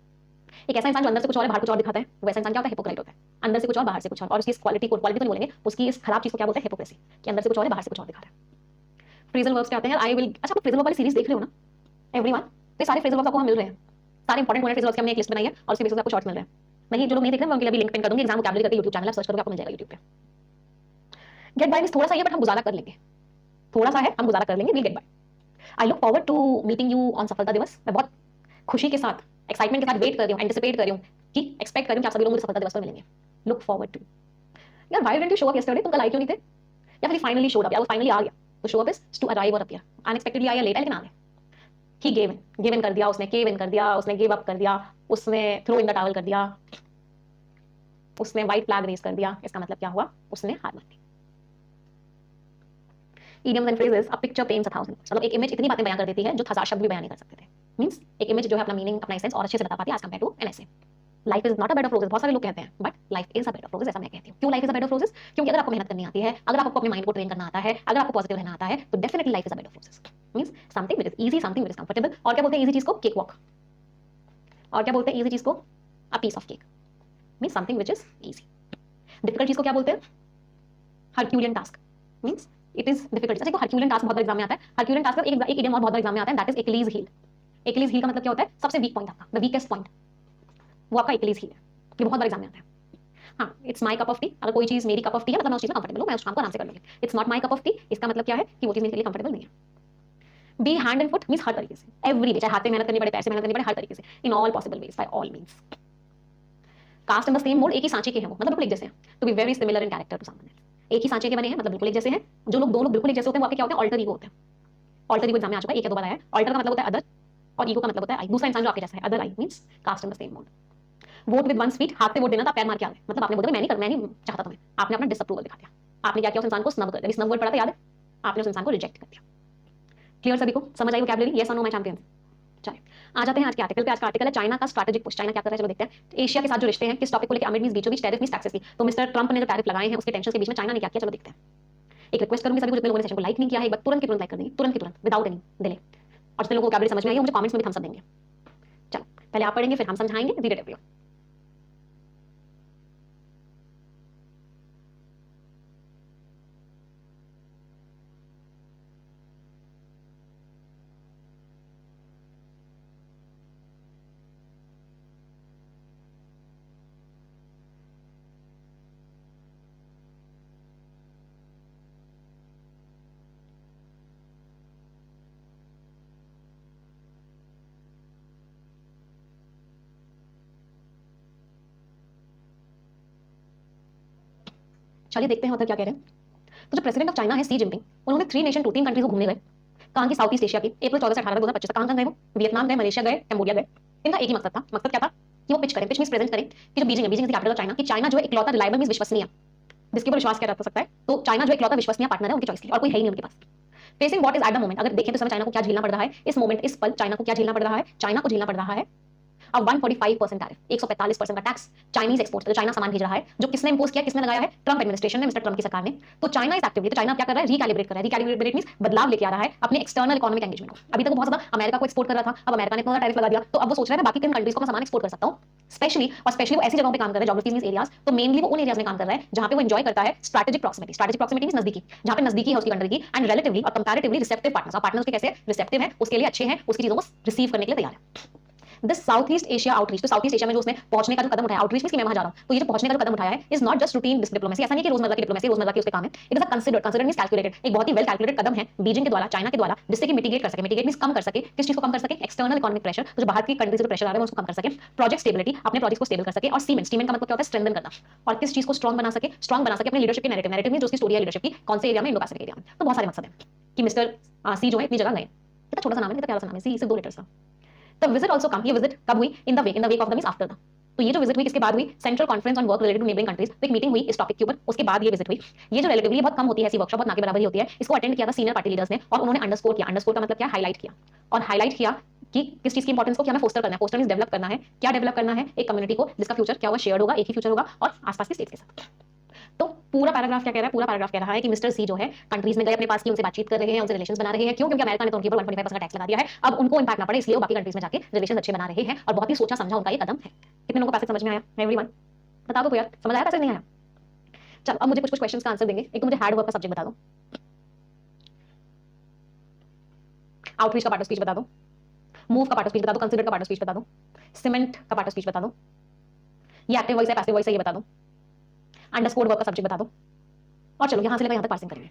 एक ऐसा इंसान जो अंदर से कुछ और है, बाहर कुछ और दिखाता है, वैसा इंसान क्या होता है? हिपोक्राइट होता है। अंदर से कुछ और, बाहर से कुछ और उसकी इस क्वालिटी को, क्वालिटी तो नहीं बोलेंगे, उसकी इस खराब चीज को क्या बोलते हैं? हिपोक्रेसी, कि अंदर से कुछ और है, बाहर से कुछ और दिखा रहा है। फ्रेजल वर्ब्स क्या आते हैं? I will. अच्छा, आप फ्रेजल वर्ब वाली सीरीज देख रहे हो ना एवरीवन? तो सारे फ्रेजल वर्ब्स आपको वहां मिल रहे हैं, सारे इंपॉर्टेंट वर्ड फ्रेजल वर्ब्स की हमने एक लिस्ट बनाई है, और उसके बेसिस पे आपको शॉर्ट्स मिल रहे हैं। नहीं, जो लोग नहीं देख रहे हैं, मैं उनके लिए भी लिंक पिन कर दूंगी। एग्जाम वोकैबुलरी करके यूट्यूब चैनल आप सर्च करोगे, आपको मिल जाएगा यूट्यूब पे। गेट बाय मींस थोड़ा सा ही है, बट हम गुजारा कर लेंगे। थोड़ा सा है, हम गुजारा कर लेंगे, we'll get by. I look forward to meeting you on सफलता दिवस। मैं बहुत खुशी के साथ, एक्साइटमेंट के साथ वेट कर रही हूँ, एंटिसिपेट कर रही हूँ, कि एक्सपेक्ट कर रही हूँ कि आप सभी लोग मुझे सफलता दिवस पर मिलेंगे। Look forward to. यार why didn't you show up yesterday? तुम कल आए क्यों नहीं थे? या फिर फाइनली शोड अप, या वो फाइनली आ गया। तो show up is to arrive और अपीयर। अनएक्सपेक्टेडली आया, लेट है, लेकिन आ गया। ही गिव इन कर दिया उसने, केव इन कर दिया उसने, गिव अप कर दिया उसने, थ्रो इन द टॉवल कर दिया उसने, व्हाइट फ्लैग रेज कर दिया। इसका मतलब क्या हुआ? उसने हार मान ली। idioms and phrases, a picture paints 1,000 words। मतलब एक इमेज इतनी बातें बयां कर देती है जो 1,000 शब्द भी बयां नहीं कर सकते थे। मींस एक इमेज जो है अपना मीनिंग, अपना एसेंस और अच्छे से बता पाती है एज कंपेयर टू एन ऐसे। Life is not a bed of roses, बहुत सारे लोग कहते हैं, but life is a bed of roses, ऐसा मैं कहती हूँ। क्यों life is a bed of roses? क्योंकि अगर आपको मेहनत करनी आती है, अगर आपको अपने माइंड को ट्रेन करना आता है, अगर आपको पॉजिटिव रहना आता है, तो definitely life is a bed of roses. Means something which is easy, something which is comfortable. और क्या बोलते हैं इजी चीज को? Cake walk. और क्या बोलते हैं इजी चीज को? A piece of cake. Means something which is easy. Difficult चीज को क्या बोलते हैं? Herculean task. Means it is difficult. अच्छा, हरक्यूलियन टास्क बहुत बार एग्जाम में आता है। हरक्यूलियन टास्क का एक इडियम और बहुत बार एग्जाम में आता है, that is Achilles heel. Achilles heel का मतलब क्या होता है? सबसे वीक पॉइंट आपका, द वीकेस्ट पॉइंट, वो आपका एक्लीज हील है। ये बहुत बार एग्जाम में आता है। हाँ, it's my cup of T. अगर कोई चीज मेरी कप ऑफ टी है, मतलब मैं उस चीज में कंफर्टेबल हूँ, मैं उस काम को आराम से कर लूंगी। It's not my cup of T, इसका मतलब क्या है? कि वो चीज मेरे लिए कंफर्टेबल नहीं है। Be hand and foot means हर तरीके से, एवरी वे, चाहे हाथ से मेहनत करनी पड़े, पैसे मेहनत करनी पड़े, हर तरीके से, in all possible ways, by all means. Cast in the same mould, एक ही सांचे के हैं वो, मतलब बिल्कुल एक जैसे हैं। To be very similar in character to someone else. एक ही सांचे के बने हैं, मतलब बिल्कुल एक जैसे हैं। जो लोग, दो लोग बिल्कुल एक जैसे होते हैं, वो आपके क्या होते हैं? ऑल्टर ईगो होते हैं। ऑल्टर ईगो एग्जाम में आ चुका है, एक या दो बार आया है। ऑल्टर का मतलब होता है अदर, और ईगो का मतलब होता है आई, दूसरा इंसान जो आपके जैसा है। Other I means cast in the same mould. Vote with one feet, हाथ से वोट देना था, पैर मार के आ गए, मतलब आपने बोला मैं नहीं चाहता तुम्हें, आपने अपना डिसअप्रूवल दिखा दिया। आपने क्या किया? उस इंसान को स्नब कर दिया। स्नब वर्ड पढ़ा था, याद है? आपने उस इंसान को रिजेक्ट कर दिया। क्लियर सभी को? समझ आई वोकैबुलरी? यस और नो माय चैंपियंस? चलिए आ जाते हैं आज के आर्टिकल पे। आज का आर्टिकल है चाइना का स्ट्रैटेजिक पुश। चाइना क्या कर रहा है, चलो देखते हैं। एशिया के साथ जो रिश्ते हैं, किस टॉपिक को लेकर? अमिड मींस बीचों बीच, टैरिफ मींस टैक्सेस की। तो मिस्टर ट्रंप ने जो टैरिफ लगाए हैं, उसके टेंशन के बीच में चाइना ने क्या किया, चलो देखते हैं। एक रिक्वेस्ट करूंगी सभी को, जितने लोगों ने सेशन को लाइक नहीं किया है, एक बार तुरंत के तुरंत लाइक कर देंगे, तुरंत के तुरंत, विदाउट एनी डिले। और जितने लोगों को वोकैबुलरी समझ में आई है, मुझे कमेंट्स में भी थम्स अप देंगे। चलो पहले आप पढ़ेंगे, फिर हम समझाएंगे, रीड इट एवरीवन। चलिए देखते हैं मतलब क्या कह रहे हैं। तो जो प्रेसिडेंट ऑफ चाइना है सी जिनपिंग, उन्होंने 3 नेशन 2 3 कंट्रीज को घूमने गए। कहाँ की? साउथ ईस्ट एशिया की। अप्रैल 14 से 18 2025 तक कहाँ कहाँ गए वो? वियतनाम गए, मलेशिया गए, कंबोडिया गए। इनका एक ही मकसद था। मकसद क्या था कि वो पिच करें, पिच मींस प्रेजेंट करें कि जो बीजिंग है, Beijing is the capital of China, कि चाइना जो है इकलौता रिलायबल मींस विश्वसनीय, जिसके ऊपर विश्वास किया जा सकता है। तो चाइना जो इकलौता विश्वसनीय पार्टनर है उनकी चॉइस की, और कोई है ही नहीं उनके पास। Facing what is at the moment, अगर देखें तो समय चाइना को क्या झेलना पड़ रहा है इस मोमेंट, इस पल चाइना को क्या झेलना पड़ रहा है? चाइना को झेलना पड़ रहा है अब 145% टैरिफ, 145% का टैक्स चाइनीज एक्सपोर्ट, तो चाइना सामान भेज रहा है, जो किसने इंपोज किया, किसने लगाया है? ट्रंप एडमिनिस्ट्रेशन ने, मिस्टर ट्रंप की सरकार ने। तो चाइना इज एक्टिवली, तो चाइना क्या कर रहा है? रिकैलिब्रेट कर रहा है। रिकैलिब्रेट मींस बदलाव लेके आ रहा है अपने एक्सटर्नल इकोनॉमिक एंगेजमेंट को। अभी तक वो बहुत ज्यादा अमेरिका को एक्सपोर्ट कर रहा था, अब अमेरिका ने इतना टैरिफ लगा दिया, तो अब वो सोच रहा है मैं बाकी किन कंट्रीज को मैं सामान एक्सपोर्ट कर सकता हूं। स्पेशली वो ऐसी जगहों पे काम कर रहा है, ज्योग्राफीज मींस एरियाज, तो मेनली वो उन एरियाज में काम कर रहा है जहां पे वो एंजॉय करता है strategic proximity. Strategic proximity means नजदीकी, जहां पे नजदीकी है उसकी कंट्री की, एंड रिलेटिवली और कंपैरेटिवली रिसेप्टिव पार्टनर्स, और पार्टनर्स के कैसे रिसेप्टिव है, उसके लिए अच्छे हैं, उसकी चीजों को रिसीव करने के लिए तैयार है। This south east Asia outreach, तो साउथ ईस्ट एशिया में जो उसने पहुंचने का जो कदम उठाया, आउटरीच मींस कि मैं वहां जा रहा हूं, तो ये जो पहुंचने का जो कदम उठाया है is not just routine diplomacy, ऐसा नहीं कि रोजमर्रा की डिप्लोमेसी, रोजमर्रा के उसके काम है। It is a considered means calculated, एक बहुत ही वेल कैलकुलेटेड कदम है बीजिंग के द्वारा, चाइना के द्वारा, जिससे कि मिटिगेट कर सके। मिटिगेट मींस कम कर सके, किस चीज को कम कर सके? एक्सटर्नल इकोनॉमिक प्रेशर, तो जो बाहर की कंट्री से प्रेशर आ रहा है उसको कम कर सके। प्रोजेक्ट स्टेबिलिटी, अपने प्रोजेक्ट को स्टेबल कर सके। और सीमेंट, सीमेंट का मतलब क्या होता है? स्ट्रेंथन करना। और किस चीज को स्ट्रांग बना सके? स्ट्रांग बना सके अपने लीडरशिप के नैरेटिव, नैरेटिव मींस जो उसकी स्टोरी है लीडरशिप की, कौन से एरिया में? इंडो पैसिफिक एरिया में। तो बहुत सारे मकसद है कि मिस्टर सी जो है इतनी जगह गए। कितना छोटा सा नाम है, कितना प्यारा सा नाम है, सी सिर्फ 2 लेटर्स का। The visit also come, ये विजिट कब हुई? In the wake of the means after the. तो ये जो विजिट हुई किसके बाद हुई? Central conference on work related to neighbouring countries, तो एक मीटिंग हुई इस टॉपिक के ऊपर, उसके बाद ये विजिट हुई। ये जो रिलेटिवली बहुत कम होती है ऐसी वर्कशॉप, बहुत ना के बराबर ही होती है, इसको अटेंड किया था सीनियर पार्टी लीडर्स ने, और उन्होंने अंडरस्कोर किया। अंडरस्कोर का मतलब क्या? हाईलाइट किया। और हाईलाइट किया कि किस चीज की इंपॉर्टेंस को क्या हमें फोस्टर करना है। फोस्टर मींस डेवलप करना है। क्या डेवलप करना है? एक कम्युनिटी को जिसका फ्यूचर क्या होगा? शेयर्ड होगा, एक ही फ्यूचर होगा, और आसपास के स्टेट्स के साथ। तो पूरा पैराग्राफ क्या कह रहा है? पूरा पैराग्राफ कह रहा है कि मिस्टर सी जो है कंट्रीज में गए, अपने पास की उनसे बातचीत कर रहे हैं, उनसे रिलेशंस बना रहे हैं। क्यों? क्योंकि अमेरिका ने तो उनके ऊपर 125% का टैक्स लगा दिया है, अब उनको इंपैक्ट ना पड़े, इसलिए वो बाकी कंट्रीज में जाके रिलेशंस अच्छे बना रहे हैं, और बहुत ही सोचा समझा उनका ये कदम है। कितने लोगों को पैसे समझ में आया? एवरीवन बता दो तो यार, समझ आया पैसे नहीं आया? चल अब मुझे कुछ कुछ क्वेश्चंस का आंसर देंगे। एक तो मुझे हार्ड वर्क का सब्जेक्ट बता दो, आउटरीच का पार्ट ऑफ स्पीच बता दो, मूव का पार्ट ऑफ स्पीच बता दो, कंसीडर का पार्ट ऑफ स्पीच बता दो, सीमेंट का पार्ट ऑफ स्पीच बता दो, ये एक्टिव वॉइस है पैसिव वॉइस है ये बता दो, अंडरस्कोर वर्क का सब्जेक्ट बता दो, और चलो यहां से लेकर यहां तक पार्सिंग करेंगे।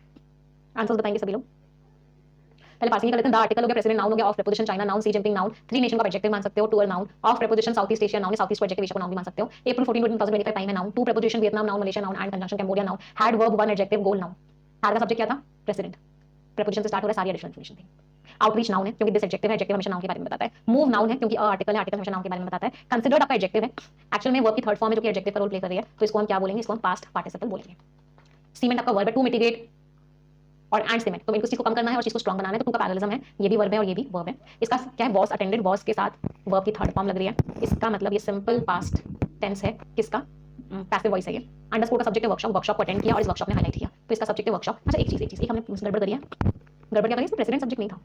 आंसर्स बताएंगे सभी लोग। पहले पार्सिंग कर लेते हैं। द आर्टिकल हो गया प्रेसिडेंट, नाउन हो गया, of preposition China noun, C Jinping noun, 3 nation का एडजेक्टिव मान सकते हो, tour noun, of preposition south east Asia noun, south east adjective Asia को नाउन भी मान सकते हो। अप्रैल 14 2025 टाइम है noun, 2 preposition Vietnam noun, Malaysia noun, and conjunction Cambodia noun, had verb 1 adjective goal noun. Had का सब्जेक्ट क्या था? President, preposition से स्टार्ट हो रहा है, सारी एडिशनल इन्फॉर्मेशन थी। आउटरीच नाउन है क्योंकि दिस एडजेक्टिव है, एडजेक्टिव हमेशा नाउन के बारे में बताता है। मूव नाउन है क्योंकि आर्टिकल है, आर्टिकल हमेशा नाउन के बारे में बताता है। कंसीडर्ड आपका एडजेक्टिव है, एक्चुअल में वर्ब की थर्ड फॉर्म है जो कि एडजेक्टिव का रोल प्ले कर रही है, तो इसको हम क्या बोलेंगे? इसको हम पास्ट पार्टिसिपल बोलेंगे। सीमेंट आपका वर्ब है, टू मिटिगेट और एंड सीमेंट, तो इनको चीज को कम करना है और चीज को स्ट्रांग बनाना है, तो टू का पैरेललिज्म है, ये भी वर्ब है और ये भी वर्ब है। इसका क्या है? वॉस अटेंडेड, वॉस के साथ वर्ब की थर्ड फॉर्म लग रही है, इसका मतलब ये सिंपल पास्ट टेंस है, किसका? पैसिव वॉइस है ये। अंडरस्कोर का सब्जेक्ट है वर्कशॉप, वर्कशॉप को अटेंड किया और इस वर्कशॉप ने हाईलाइट किया, तो इसका सब्जेक्ट है वर्कशॉप। अच्छा एक चीज हमने गड़बड़ करी है। गड़बड़ क्या करी? इसमें प्रेसिडेंट सब्जेक्ट नहीं था,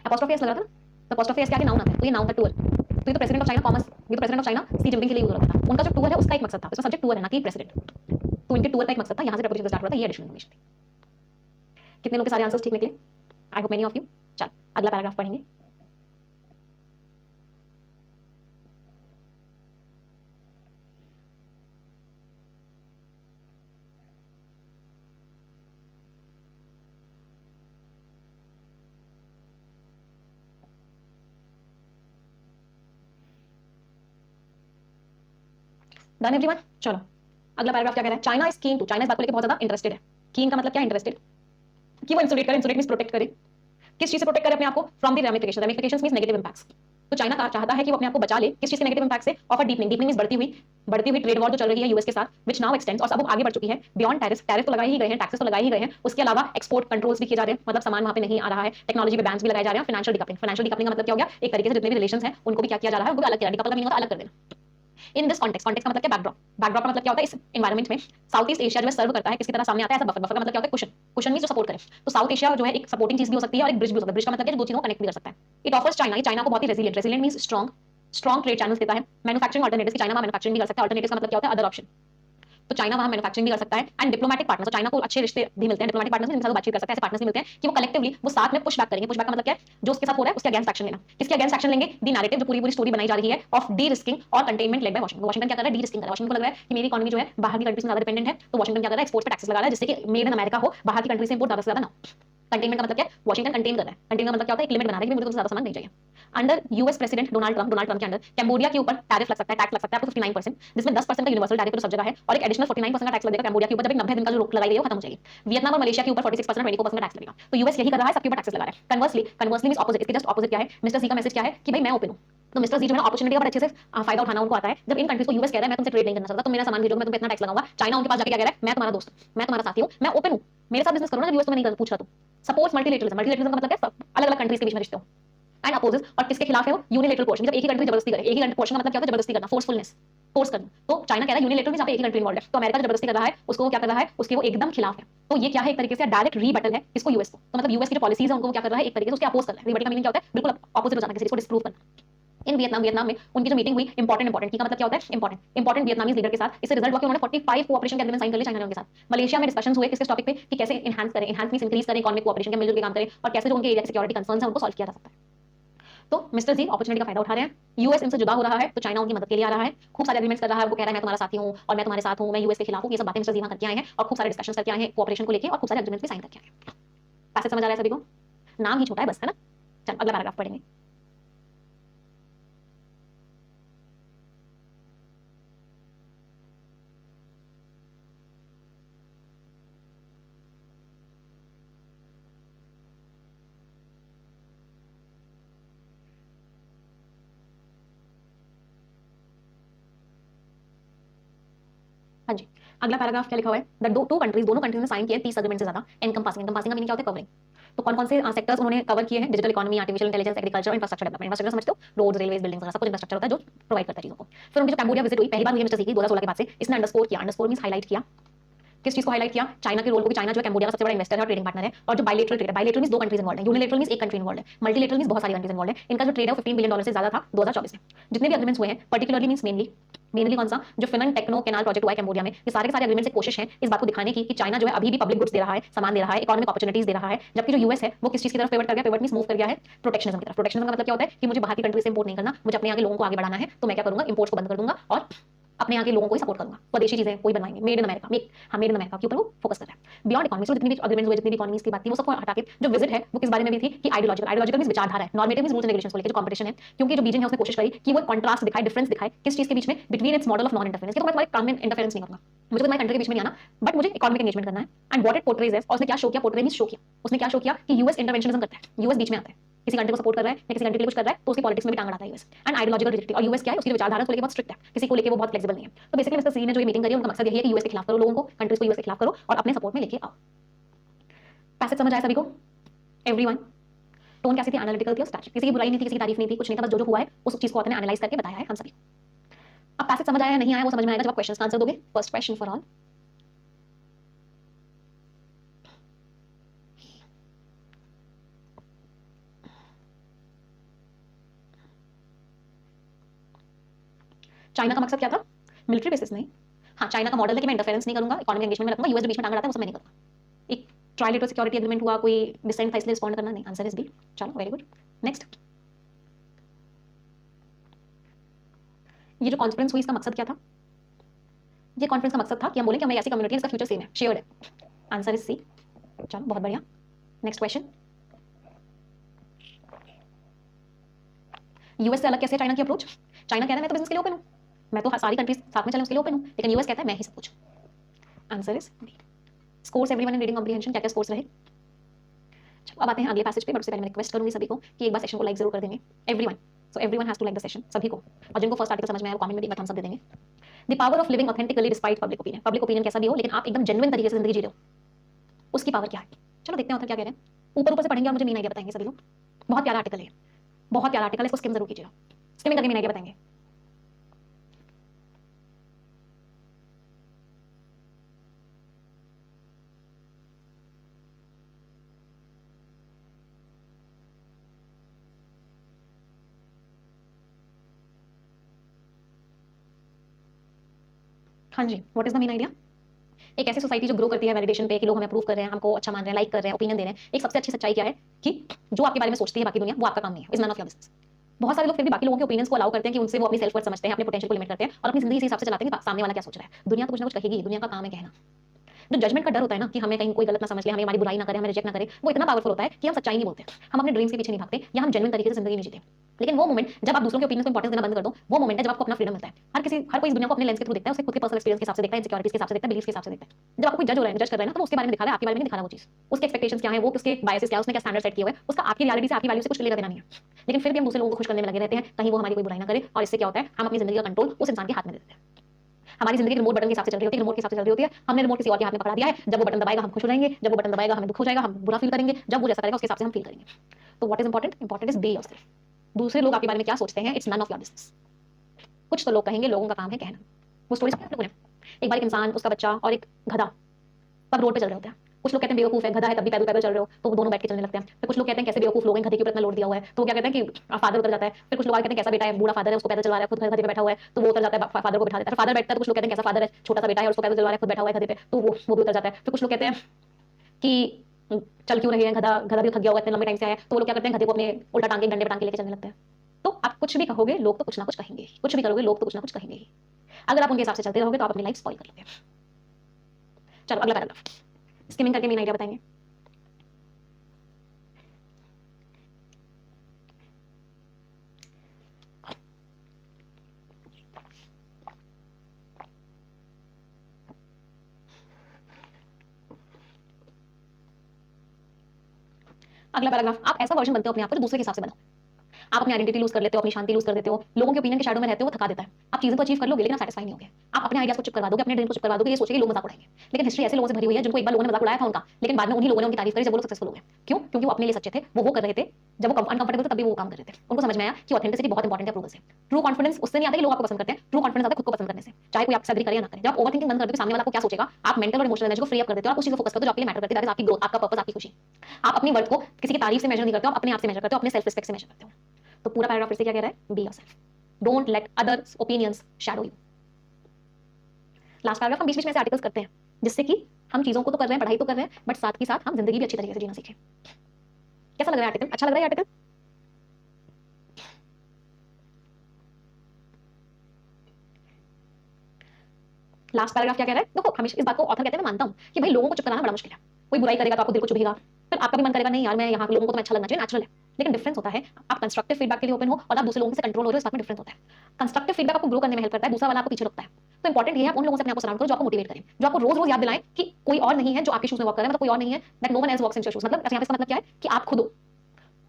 अपोस्ट्रोफी एस लग रहा था ना, तो अपोस्ट्रोफी एस के आगे नाउन आता है, तो ये नाउन था टूर, तो ये तो प्रेसिडेंट ऑफ चाइना कॉमर्स, ये तो president of China C Jinping के लिए यूज होता था। उनका जो टूर है उसका एक मकसद था, इसमें सब्जेक्ट टूर है ना कि प्रेसिडेंट, तो इनके टूर का एक मकसद था, यहां से प्रीपोजिशन स्टार्ट हो रहा था, ये एडिशनल इन्फॉर्मेशन थी। कितने लोग के सारे आंसर्स ठीक निकले? I hope many of you. चल अगला पैराग्राफ पढ़ेंगे। Done everyone. चलो अगला पैराग्राफ क्या कह रहा है? China is keen to, China इस बात को लेकर बहुत ज्यादा इंटरेस्टेड है। कीन का मतलब क्या? इंटरेस्टेड, कि वो इंसुलेट करे, इंसुलेट मींस प्रोटेक्ट करे। किस चीज से प्रोटेक्ट करे अपने आप को? From the ramification, ramifications means negative impacts. तो चाइना का चाहता है कि वो अपने आप को बचा ले किस चीज के नेगेटिव इंपैक्ट से? Of a deepening, deepening means बढ़ती हुई ट्रेड वॉर जो चल रही है यूएस के साथ, व्हिच नाउ एक्सटेंड्स, और अब आगे बढ़ चुकी है बियॉन्ड टैरिफ, टैरिफ तो लगाए ही गए हैं, टैक्सेस तो लगाए ही गए हैं, उसके अलावा एक्सपोर्ट कंट्रोल्स भी किए जा रहे हैं, मतलब सामान वहां पे नहीं आ रहा है, टेक्नोलॉजी पे बैन्स भी लगाए जा रहे हैं, फाइनेंशियल डिकपलिंग, फाइनेंशियल डिकपलिंग का मतलब क्या हो गया? एक तरीके से जितने भी रिलेशंस हैं उनको भी क्या किया जा रहा है? उनको अलग किया, डिकपल का मीनिंग होता है अलग कर देना। इन दिस कॉन्टेक्स्ट, कॉन्टेक्स्ट का मतलब क्या? बैकड्रॉप, बैकड्रॉप का मतलब क्या होता है? इस एनवायरमेंट में साउथ ईस्ट एशिया जो है सर्व करता है किसकी तरह सामने आता है? ऐसा बफर, बफर का मतलब क्या होता है? कुशन, कुशन मींस जो सपोर्ट करे। तो साउथ एशिया जो है एक सपोर्टिंग चीज भी हो सकती है और एक ब्रिज भी हो सकता है। ब्रिज का मतलब क्या? जो दो चीजों को कनेक्ट भी कर सकता है। इट ऑफर्स चाइना, ये चाइना को बहुत ही resilient, resilient means strong, strong trade channels देता है। मैन्युफैक्चरिंग अल्टरनेटिव्स, चाइना मैन्युफैक्चरिंग भी कर सकता है। अल्टरनेटिव्स का मतलब क्या होता है? अदर ऑप्शन, तो चाइना वहां मैन्युफैक्चरिंग भी कर सकता है। एंड डिप्लोमेटिक पार्टनर्स, तो चाइना को अच्छे रिश्ते भी मिलते हैं, डिप्लोमेटिक पार्टनर्स जिनके साथ बातचीत कर सकते हैं, ऐसे पार्टनर्स भी मिलते हैं कि वो कलेक्टिवली वो साथ में पुश बैक करेंगे। पुश बैक का मतलब क्या है? जो उसके साथ हो रहा है उसके अगेंस्ट एक्शन लेना। किसके अगेंस्ट एक्शन लेंगे? दी नैरेटिव, जो पूरी पूरी स्टोरी बनाई जा रही है ऑफ डी रिस्किंग और containment led by Washington. Washington क्या कर रहा है? डी रिस्किंग कर रहा है। वाशिंगटन को लग रहा है कि मेरी इकोनॉमी जो है बाहर की कंट्रीज से ज्यादा डिपेंडेंट है, तो वाशिंगटन क्या कर रहा है? एक्सपोर्ट पे टैक्सेस लगा रहा है जिससे कि मेड इन अमेरिका हो, बाहर की कंट्री से इंपोर्ट ज्यादा से ज्यादा ना हो। कंटेनमेंट का मतलब क्या है? वॉशिंगटन कंटेन कर रहा है। कंटेन का मतलब क्या होता है? एक लिमिट बना रहा है कि मुझे तुमसे ज्यादा सामान नहीं चाहिए। Under US president Donald Trump के अंडर कैम्बोडिया के ऊपर टैरिफ लग सकता है, टैक्स लग सकता है आपको 59%, जिसमें 10% का यूनिवर्सल टैरिफ तो सब जगह है और एक एडिशनल 49% का टैक्स लगेगा कैम्बोडिया के ऊपर, जब एक 90 दिन का जो रोक लगाई गई है खत्म हो जाएगी। वियतनाम और मलेशिया के ऊपर 46% 24% का टैक्स लगेगा। तो यूएस यही कर रहा है, सबके ऊपर टैक्सेस लगा रहा है। कन्वर्सली मींस ऑपोजिट, इसके जस्ट ऑपोजिट क्या है? मिस्टर सी का मैसेज क्या है कि भाई मैं ओपन हूं। तो मिस्टर सी जो है ना अपॉर्चुनिटी का बड़ा अच्छे से फायदा उठाना उनको आता है। जब इन कंट्रीज को यूएस कह रहा है मैं तुमसे ट्रेड नहीं करना सकता, तुम मेरा सामान भेजोगे मैं तुम पे इतना टैक्स लगाऊंगा। चाइना उनके पास जाके क्या कह रहा है? मैं तुम्हारा दोस्त हूं, मैं तुम्हारा साथी हूं, मैं ओपन हूं, मेरे साथ बिजनेस करो ना, जब यूएस तुम्हें नहीं पूछ रहा। तो सपोर्ट्स मल्टीलेटरलिज्म। मल्टीलेटरलिज्म का मतलब क्या है? अलग अलग कंट्रीज के बीच में रिश्ते हो। एंड अपोजेस, और किसके खिलाफ है वो? यूनिलेटरल पोर्शन, जब एक ही कंट्री जबरदस्ती करे। एक ही पोर्शन का मतलब क्या होता है? जबरदस्ती करना, फोर्सफुलनेस, फोर्स करना। तो चाइना कह रहा है यूनिलेटरल मींस एक ही कंट्री इन्वॉल्व है। तो अमेरिका जबरदस्ती कर रहा है, उसको क्या कर रहा है? उसके वो एकदम खिलाफ है। तो ये क्या है? एक तरीके से डायरेक्ट रीबटल है किसको? यूएस को। तो मतलब यूएस की जो पॉलिसीज है उनको क्या कर रहा है? एक तरीके से उसके अपोज कर रहा है। रीबटल का मीनिंग क्या होता है? बिल्कुल अपोजिट हो जाना, किसी को डिस्प्रूव करना। इन वियतनाम में उनकी जो मीटिंग हुई इंपॉर्टेंट की का मतलब क्या होता है? इंपॉर्टेंट वियतनामीज लीडर के साथ। इससे रिजल्ट हुआ कि उन्होंने 45 कोऑपरेशन के एग्रीमेंट साइन कर लिए चाइना के साथ। मलेशिया में डिस्कशंस हुए किस टॉपिक पे? कि कैसे एनहांस मींस इंक्रीज करें इकोनॉमिक कोऑपरेशन के, मिलजुल के काम करें और कैसे जो उनके एरिया सिक्योरिटी कंसर्न्स हैं उनको सॉल्व किया जा सकता है। तो मिस्टर जी अपॉर्चुनिटी का फायदा उठा रहे हैं। यूएस इनसे जुदा हो रहा है तो चाइना उनकी मदद के लिए आ रहा है, खूब सारे एग्रीमेंट्स कर रहा है। वो कह रहा है मैं तुम्हारा साथी हूं और मैं तुम्हारे साथ हूं, मैं यूएस के खिलाफ हूं। ये सब बातें मिस्टर जी वहां करके आए हैं और खूब सारे डिस्कशंस करके आए हैं कोऑपरेशन को लेके और खूब सारे एग्रीमेंट्स भी साइन करके आए हैं। पैसे समझ आ रहा है सभी को? नाम ही छोटा है बस, है ना? चल अगला पैराग्राफ पढ़ेंगे। हाँ जी, अगला पैराग्राफ क्या लिखा हुआ है? द टू कंट्रीज, दोनों कंट्रीज ने साइन किए 30 एग्रीमेंट से ज्यादा। एनकंपासिंग, एनकंपासिंग का मीनिंग क्या होता है? कवरिंग। तो कौन कौन से सेक्टर्स उन्होंने कवर किए हैं? Digital economy, artificial intelligence, agriculture, infrastructure development. Infrastructure समझते हो? रोड्स, रेलवेज, बिल्डिंग्स, सब कुछ इंफ्रास्ट्रक्चर होता है जो प्रोवाइड करता है चीजों को। फिर उनकी जो कैम्बोडिया विजिट हुई, पहली बार हुई मिस्टर सी की 2016 के बाद से, इसने अंडरस्कोर किया। अंडरस्कोर मींस हाईलाइट किया। किस चीज को हाईलाइट किया? चाइना के रोल को, कि चाइना जो है कैम्बोडिया का सबसे बड़ा इन्वेस्टर है और ट्रेडिंग पार्टनर है। और जो बायलेटरल ट्रेड है, बायलेटरल मींस दो कंट्रीज इन्वॉल्व है, यूनिलेटरल मींस एक कंट्री इन्वॉल्व है, मल्टीलेटरल मींस बहुत सारी कंट्रीज इन्वॉल्व है। इनका जो ट्रेड है वो $15 बिलियन से ज्यादा था 2024 में। जितने भी एग्रीमेंट्स हुए हैं पर्टिकुलरली मींस मेनली कौन सा? जो फिनन टेक्नो कैनाल प्रोजेक्ट हुआ है कैम्बोडिया में, ये सारे के सारे एग्रीमेंट से कोशिश है इस बात को दिखाने की कि चाइना जो है अभी भी पब्लिक गुड्स दे रहा है, सामान दे रहा है, इकोनॉमिक अपॉर्चुनिटीज दे रहा है। जबकि जो यूएस है वो किस चीज की तरफ पिवट कर गया? पिवट मींस मूव कर गया है प्रोटेक्शनिज्म की तरफ। प्रोटेक्शनिज्म का मतलब क्या होता है? कि मुझे बाहर की कंट्री से इंपोर्ट नहीं करना, मुझे अपने यहाँ के लोगों को आगे बढ़ाना है, तो मैं क्या करूंगा? इंपोर्ट्स को बंद कर दूंगा और अपने यहाँ के लोगों को ही सपोर्ट करूंगा। स्वदेशी चीजें कोई बनवाएंगे, made in America, made in America के ऊपर वो फोकस कर रहा है। बियॉन्ड इकोनॉमी, जितनी भी अग्रीमेंट्स हुए, जितनी भी इकोनॉमीज की बात थी, वो सबको हटा के जो विजिट है वो किस बारे में भी थी? कि आइडियोलॉजिकल मींस विचारधारा है, normative means rules and regulations को लेकर जो कंपटीशन है। क्योंकि जो बीजिंग है उसने कोशिश करी कि वो कंट्रास्ट दिखाए, डिफरेंस दिखाए किस चीज के बीच में? Between its model of non interference. कि तो मैं तुम्हारे काम में इंटरफेरेंस नहीं करूंगा, मुझे तुम्हारी कंट्री के बीच में नहीं आना, बट मुझे इकोनॉमिक एंगेजमेंट करना है। एंड व्हाट इट पोर्ट्रेज है, और उसने क्या शो किया? पोर्ट्रे मींस शो किया। उसने क्या शो किया? कि यूएस इंटरवेंशनिज्म करता है, यूएस बीच में आता है, किसी कंट्री को सपोर्ट कर रहा है या किसी कंट्री के लिए कुछ कर रहा है तो उसकी पॉलिटिक्स में भी टांग अड़ाता है यूएस। एंड आइडियोलॉजिकल रिजिडिटी, और यूएस क्या है? उसकी विचारधारा को लेकर बहुत स्ट्रिक्ट है, किसी को लेकर वो बहुत फ्लेक्सिबल नहीं है। तो बेसिकली मिस्टर सी ने जो ये मीटिंग करी है उनका मकसद यही है कि यूएस के खिलाफ करो लोगों को, कंट्रीज को यूएस के खिलाफ करो और अपने सपोर्ट में लेके आओ। पैसेज समझ आया सभी को? एवरीवन? टोन कैसी थी? एनालिटिकल थी और स्टैटिक, किसी की बुराई नहीं थी, किसी की तारीफ नहीं थी, कुछ नहीं था, बस जो हुआ है उस चीज को आपने एनालाइज करके बताया है हम सभी को। अब पैसेज समझ आया या नहीं आया वो समझ में आएगा जब आप क्वेश्चंस का आंसर दोगे। First question for all, China का मकसद क्या था? मिलिट्री बेसिस नहीं। हाँ, चाइना का मॉडल है कि मैं इंटरफेरेंस नहीं करूंगा, इकोनॉमिक एंगेजमेंट में रखूंगा, यूएस जो बीच में टांग अड़ाता है वो सब मैं नहीं करूंगा। एक ट्रायलेटरल सिक्योरिटी एग्रीमेंट हुआ, कोई डिसेंट था इसलिए रिस्पॉन्ड करना नहीं। Answer is B. चलो वेरी गुड। नेक्स्ट, ये जो कॉन्फ्रेंस हुई इसका मकसद क्या था? ये कॉन्फ्रेंस का मकसद था कि हम बोलें कि हमें ऐसी कम्युनिटी है इसका फ्यूचर सेम है, शेयर्ड है। Answer is C. चलो बहुत बढ़िया। नेक्स्ट क्वेश्चन, यूएस से अलग कैसे है चाइना की अप्रोच? चाइना कहता है मैं तो बिजनेस के लिए ओपन हूं, मैं तो सारी कंट्रीज साथ में चलें उसके लिए ओपन हूं, लेकिन यूएस कहता है मैं ही सब कुछ। Answer is B. Scores everyone in reading comprehension, क्या क्या स्कोर्स रहे? चलो अब आते हैं अगले पैसेज पे, बट उससे पहले मैं रिक्वेस्ट करूंगी सभी को कि एक बार सेशन को लाइक जरूर कर देंगे। Everyone, so everyone has to like the session, सभी को। और जिनको फर्स्ट आर्टिकल समझ में आया वो कमेंट में भी एक बार थम्स अप दे देंगे। The power of living authentically despite public opinion, public opinion कैसा भी हो लेकिन आप एकदम जेन्युइन तरीके से जिंदगी जी रहे हो, उसकी पावर क्या है? चलो देखते हैं ऑथर क्या कह रहे हैं। ऊपर ऊपर से पढ़ेंगे और मुझे मेन आइडिया बताएंगे सभी लोग। बहुत प्यारा आर्टिकल है, बहुत प्यारा आर्टिकल है, इसको स्किम जरूर कीजिएगा, स्किमिंग करके मेन आइडिया बताएंगे। हाँ जी, what is the main idea? एक ऐसी सोसाइटी जो ग्रो करती है वैलिडेशन पे कि लोग हमें अप्रूव कर रहे हैं, हमको अच्छा मान रहे हैं, लाइक कर रहे हैं, ओपिनियन दे रहे हैं। एक सबसे अच्छी सच्चाई क्या है? कि जो आपके बारे में सोचती है बाकी दुनिया वो आपका काम नहीं है, is none of your business. बहुत सारे लोग फिर भी बाकी लोगों के ओपिनियंस को अलाउ करते हैं कि उनसे वो अपनी सेल्फ वर्थ समझते हैं, अपने पोटेंशियल को लिमिट करते हैं और अपनी जिंदगी इस हिसाब से चलाते हैं कि सामने वाला क्या सोच रहा है। दुनिया तो कुछ ना कुछ कहेगी, दुनिया का काम है कहना। जो जजमेंट का डर होता है ना कि हमें कहीं कोई गलत ना समझ ले, हमें हमारी बुराई ना करे, हमें रिजेक्ट ना करे, वो इतना पावरफुल होता है कि हम सच्चाई नहीं बोलते, हम अपने ड्रीम्स के पीछे नहीं भागते, या हम जेन्युइन तरीके से जिंदगी नहीं जीते। लेकिन वो मोमेंट जब आप दूसरों के ओपिनियन को इंपॉर्टेंस देना बंद कर दो, वो मोमेंट है जब आपको अपना फ्रीडम मिलता है। हर कोई इस दुनिया को अपने लेंस के थ्रू देखता है, उसके खुद के पर्सनल एक्सपीरियंस के हिसाब से देखता है, इनसिक्योरिटीज के हिसाब से देखता है, बिलीफ के हिसाब से देखता है। जब आपको कोई जज हो रहा है, जज कर रहा है ना, तो वो उसके बारे में दिखा रहा है, आपके बारे में नहीं दिखा रहा वो चीज। उसके एक्सपेक्टेशंस क्या है, वो उसके बायसेस क्या है, उसने क्या स्टैंडर्ड सेट किया हुआ है, उसका आपकी रियलिटी से, आपकी वैल्यू से कुछ लेना देना नहीं है। लेकिन फिर भी हम दूसरे लोगों को खुश करने में लगे रहते हैं, कहीं वो हमारी कोई बुराई ना करे, और इससे क्या होता है, हम अपनी जिंदगी का कंट्रोल उस इंसान के हाथ में दे देते हैं। हमारी जिंदगी रिमोट बटन के हिसाब से चल रही होती है, रिमोट के हिसाब से चल रही होती है, हमने रिमोट किसी और के हाथ में पकड़ा दिया है। जब वो बटन दबाएगा हम खुश हो जाएंगे, जब वो बटन दबाएगा हमें दुख हो जाएगा, हम बुरा फील करेंगे, जब वो जैसा करेगा उसके हिसाब से हम फील करेंगे। तो what is important, important is be yourself. दूसरे लोग आपके बारे में क्या सोचते हैं, it's none of your business. कुछ तो लोग कहेंगे, लोगों का काम है कहना। वो स्टोरी सुनी आपने? एक बार एक इंसान, उसका बच्चा और एक गधा तब रोड पे चल रहे होते हैं। कुछ लोग कहते हैं बेवकूफ है, गधा है तब भी पैदल पैदल चल रहे हो, तो वो दोनों बैठ के चलने लगते हैं। फिर कुछ लोग कहते हैं कैसे बेवकूफ लोग हैं, गधे के ऊपर इतना लोड दिया हुआ है, तो वो क्या कहते हैं कि फादर उतर जाता है। फिर कुछ लोग कहते हैं कैसा बेटा है, बूढ़ा फादर है, उसको पैदल चला रहा है, खुद गधे पे बैठा हुआ है, तो वो उतर जाता है, फादर को बिठा देता है। फादर बैठता है तो कुछ लोग कहते हैं कैसा फादर है, छोटा सा बेटा है, उसको पैदल चला रहा है, खुद बैठा हुआ है गधे पे, तो वो भी उतर जाता है। फिर कुछ लोग कहते हैं कि चल क्यों रहे हैं, गधा गधा भी थक गया होगा, इतने लंबे टाइम से आया, तो वो लोग क्या करते हैं, गधे को अपने उल्टा टांगे डंडे पे टांग के लेके चलने लगते हैं। तो आप कुछ भी कहोगे, लोग तो कुछ ना कुछ कहेंगे, कुछ भी करोगे लोग तो कुछ ना कुछ कहेंगे ही। अगर आप उनके हिसाब से चलते रहोगे तो आप अपनी लाइफ स्पॉइल कर लोगे। चलो अगला पैराग्राफ, स्किमिंग करके मेन आइडिया बताएंगे। अगला पैराग्राफ, आप ऐसा वर्जन बनते हो अपने आप को जो दूसरे के हिसाब से बनो। आप अपनी आइडेंटिटी लूज कर लेते हो, अपनी शांति लूज कर देते हो, लोगों के ओपिनियन के शैडो में रहते हो, वो थका देता है। आप चीजों को अचीव कर लोगे लेकिन आप सेटिस्फाई नहीं होगे। आप अपने आइडियाज को चुप करवा दोगे, अपने ड्रीम को चुप करवा दोगे, ये सोचेंगे लोग मजाक उड़ाएंगे। लेकिन हिस्ट्री ऐसे लोगों से भरी हुई है जिनको एक बार लोगों ने मजाक उड़ाया था उनका, लेकिन बाद में उन्हीं लोगों ने उनकी तारीफ करी जब वो लोग सक्सेसफुल हो गए। क्यों? क्योंकि वो अपने लिए सच्चे थे, वो कर रहे थे। जब वो अनकंफर्टेबल थे तब भी वो काम कर रहे थे। उनको समझ में आया कि ऑथेंटिसिटी बहुत इंपॉर्टेंट है अप्रूवल से। ट्रू कॉन्फिडेंस उससे नहीं आता कि लोग आपको पसंद करते हैं, ट्रू कॉन्फिडेंस आता है खुद को पसंद करने से, चाहे कोई आपसे एग्री करे या ना करे। जब आप ओवरथिंकिंग बंद कर दो सामने वाला को क्या सोचेगा, आप मेंटल और इमोशनल एनर्जी को फ्री अप कर देते हो, आप उस चीज को फोकस करते हो जो आपके लिए मैटर करती है, दैट इज आपकी ग्रोथ, आपका पर्पस, आपकी खुशी। आप अपनी वर्थ को किसी की तारीफ से मेजर नहीं करते हो, आप अपने आप से मेजर करते हो, अपने सेल्फ रिस्पेक्ट से मेजर करते हो। तो पूरा पैराग्राफ फिर से क्या कह रहा है, be yourself, don't let others opinions shadow you. Last paragraph हम बीच बीच में से आर्टिकल्स करते हैं जिससे कि हम चीजों को तो कर रहे हैं, पढ़ाई तो कर रहे हैं, बट साथ ही साथ हम जिंदगी भी अच्छी तरीके से जीना सीखें। कैसा लग रहा है आर्टिकल, अच्छा लग रहा है आर्टिकल? लास्ट पैराग्राफ क्या कह रहा है, देखो हमेशा इस बात को ऑथर कहते हैं, मैं मानता हूं कि भाई लोगों को चुप कराना बड़ा मुश्किल है। कोई बुराई करेगा तो आपको दिल को चुभेगा, फिर आपका भी मन करेगा नहीं यार मैं यहाँ लोगों को तो अच्छा लगना चाहिए, नेचुरल है। लेकिन डिफरेंस होता है, आप कंस्ट्रक्टिव फीडबैक के लिए ओपन हो और आप दूसरे लोगों से कंट्रोल हो रहे हो, इस बात में डिफरेंस होता है। कंस्ट्रक्टिव फीडबैक आपको ग्रो करने में हेल्प करता है, दूसरा वाला आपको पीछे रखता है। तो इंपॉर्टेंट ये है आप उन लोगों से अपने आप को सराउंड करो जो आपको मोटिवेट करें, जो आपको रोज रोज याद दिलाएं कि कोई और नहीं है जो आपके शूज में वॉक कर रहा है, मतलब कोई और नहीं है, that no one else walks in your shoes. मतलब यहाँ पे इसका मतलब क्या है कि आप खुद हो,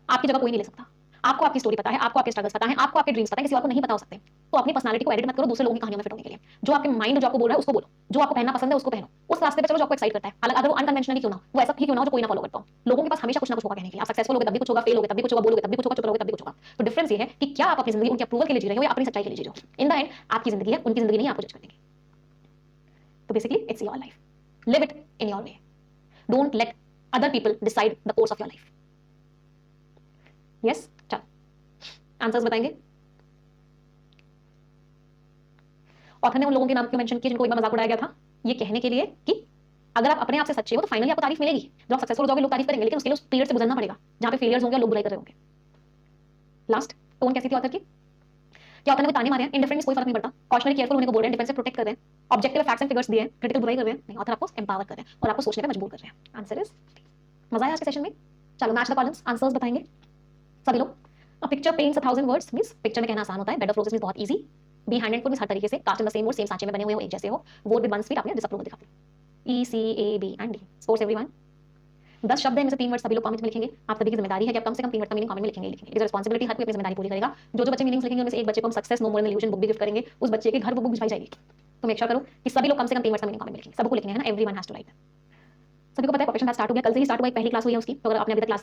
आपकी जगह कोई नहीं ले सकता। आपको आपकी स्टोरी पता है, आपको आपके स्ट्रगल्स पता है, आपको आपके ड्रीम्स पता है, किसी और को नहीं पता हो सकते। तो अपनी पर्सनालिटी को एडिट मत करो दूसरे लोगों की कहानियों में फिट होने के लिए। जो आपके माइंड जो आपको बोल रहा है उसको बोलो, जो आपको पहनना पसंद है उसको पहनो, उस रास्ते पे चलो जो आपको एक्साइट करता है। हालांकि अगर वो अनकन्वेंशनली क्यों ना, वो ऐसा ही क्यों ना हो जो कोई ना फॉलो करता हो। लोगों के पास हमेशा कुछ ना कुछ होगा कहने के लिए, आप सक्सेसफुल होगे तब भी कुछ होगा, फेल होगे तब भी कुछ होगा, बोलोगे तब भी कुछ होगा, चुप रहोगे तब भी कुछ होगा। तो डिफरेंस ये है कि क्या आप अपनी जिंदगी उनके अप्रूवल के लिए जी रहे हो या अपनी सच्चाई के लिए जी रहे हो। इन द एंड आपकी जिंदगी है, उनकी जिंदगी नहीं, आपको जज करेंगे। तो basically it's your life, live it in your way, don't let other people decide the course of your life. Yes, चलो आंसर्स बताएंगे। ऑथर ने उन लोगों के नाम क्यों मेंशन किए जिनको एक बार मजाक उड़ाया गया था, ये कहने के लिए कि अगर आप अपने आप से सच्चे हो तो फाइनली आपको तारीफ मिलेगी। जब आप सक्सेसफुल हो जाओगे लोग तारीफ करेंगे, लेकिन उसके लिए उस पीरियड से गुजरना पड़ेगा जहां पे फेलियर्स होंगे और लोग बुराई कर रहे होंगे। लास्ट टोन कैसी थी ऑथर की, क्या ऑथर ने कोई ताने मारे हैं, इंडिफरेंस कोई फर्क नहीं पड़ता, कॉशनरी केयरफुल होने को बोल रहे हैं, डिफेंसिव प्रोटेक्ट कर रहे हैं, ऑब्जेक्टिव फैक्ट्स एंड फिगर्स दिए हैं, क्रिटिकल बुराई कर रहे हैं, नहीं ऑथर आपको एम्पावर कर रहे हैं और आपको सोचने पे मजबूर कर रहे हैं। आंसर इज मजा आया आज के सेशन में। चलो मैच द कॉलम्स, आंसर्स बताएंगे सभी लोग। A picture paints 1000 words means picture में कहना आसान होता है, बेड ऑफ रोजेस मींस बहुत easy, be hand and full means हर तरीके से, cast in the same wood same सांचे में बने हुए हो, एक जैसे हो, वोट विद वन स्पीड आपने डिसअप्रूवल दिखा दी, E C A B and D scores everyone. 10 शब्द है, इनमें से 3 वर्ड सभी लोग कमेंट में लिखेंगे। आप सभी की जिम्मेदारी है कि आप कम से कम 3 वर्ड का मीनिंग कमेंट में लिखेंगे। इट इज रिस्पांसिबिलिटी, हर कोई अपनी जिम्मेदारी पूरी करेगा। जो बच्चे मीनिंग्स लिखेंगे उनमें से एक बच्चे को हम success no more than illusion book भी गिफ्ट करेंगे, उस बच्चे के घर वो बुक भिजवाई जाएगी। तो मेक श्योर करो कि सभी लोग कम से कम 3 वर्ड का मीनिंग कमेंट में लिखेंगे, सबको लिखने हैं ना, एवरीवन हैज टू राइट। सभी को पता है प्रोफेशन बैच स्टार्ट हो गया, कल से ही स्टार्ट हुआ, एक पहली क्लास हुई है उसकी, तो अगर आपने अभी तक क्लास नहीं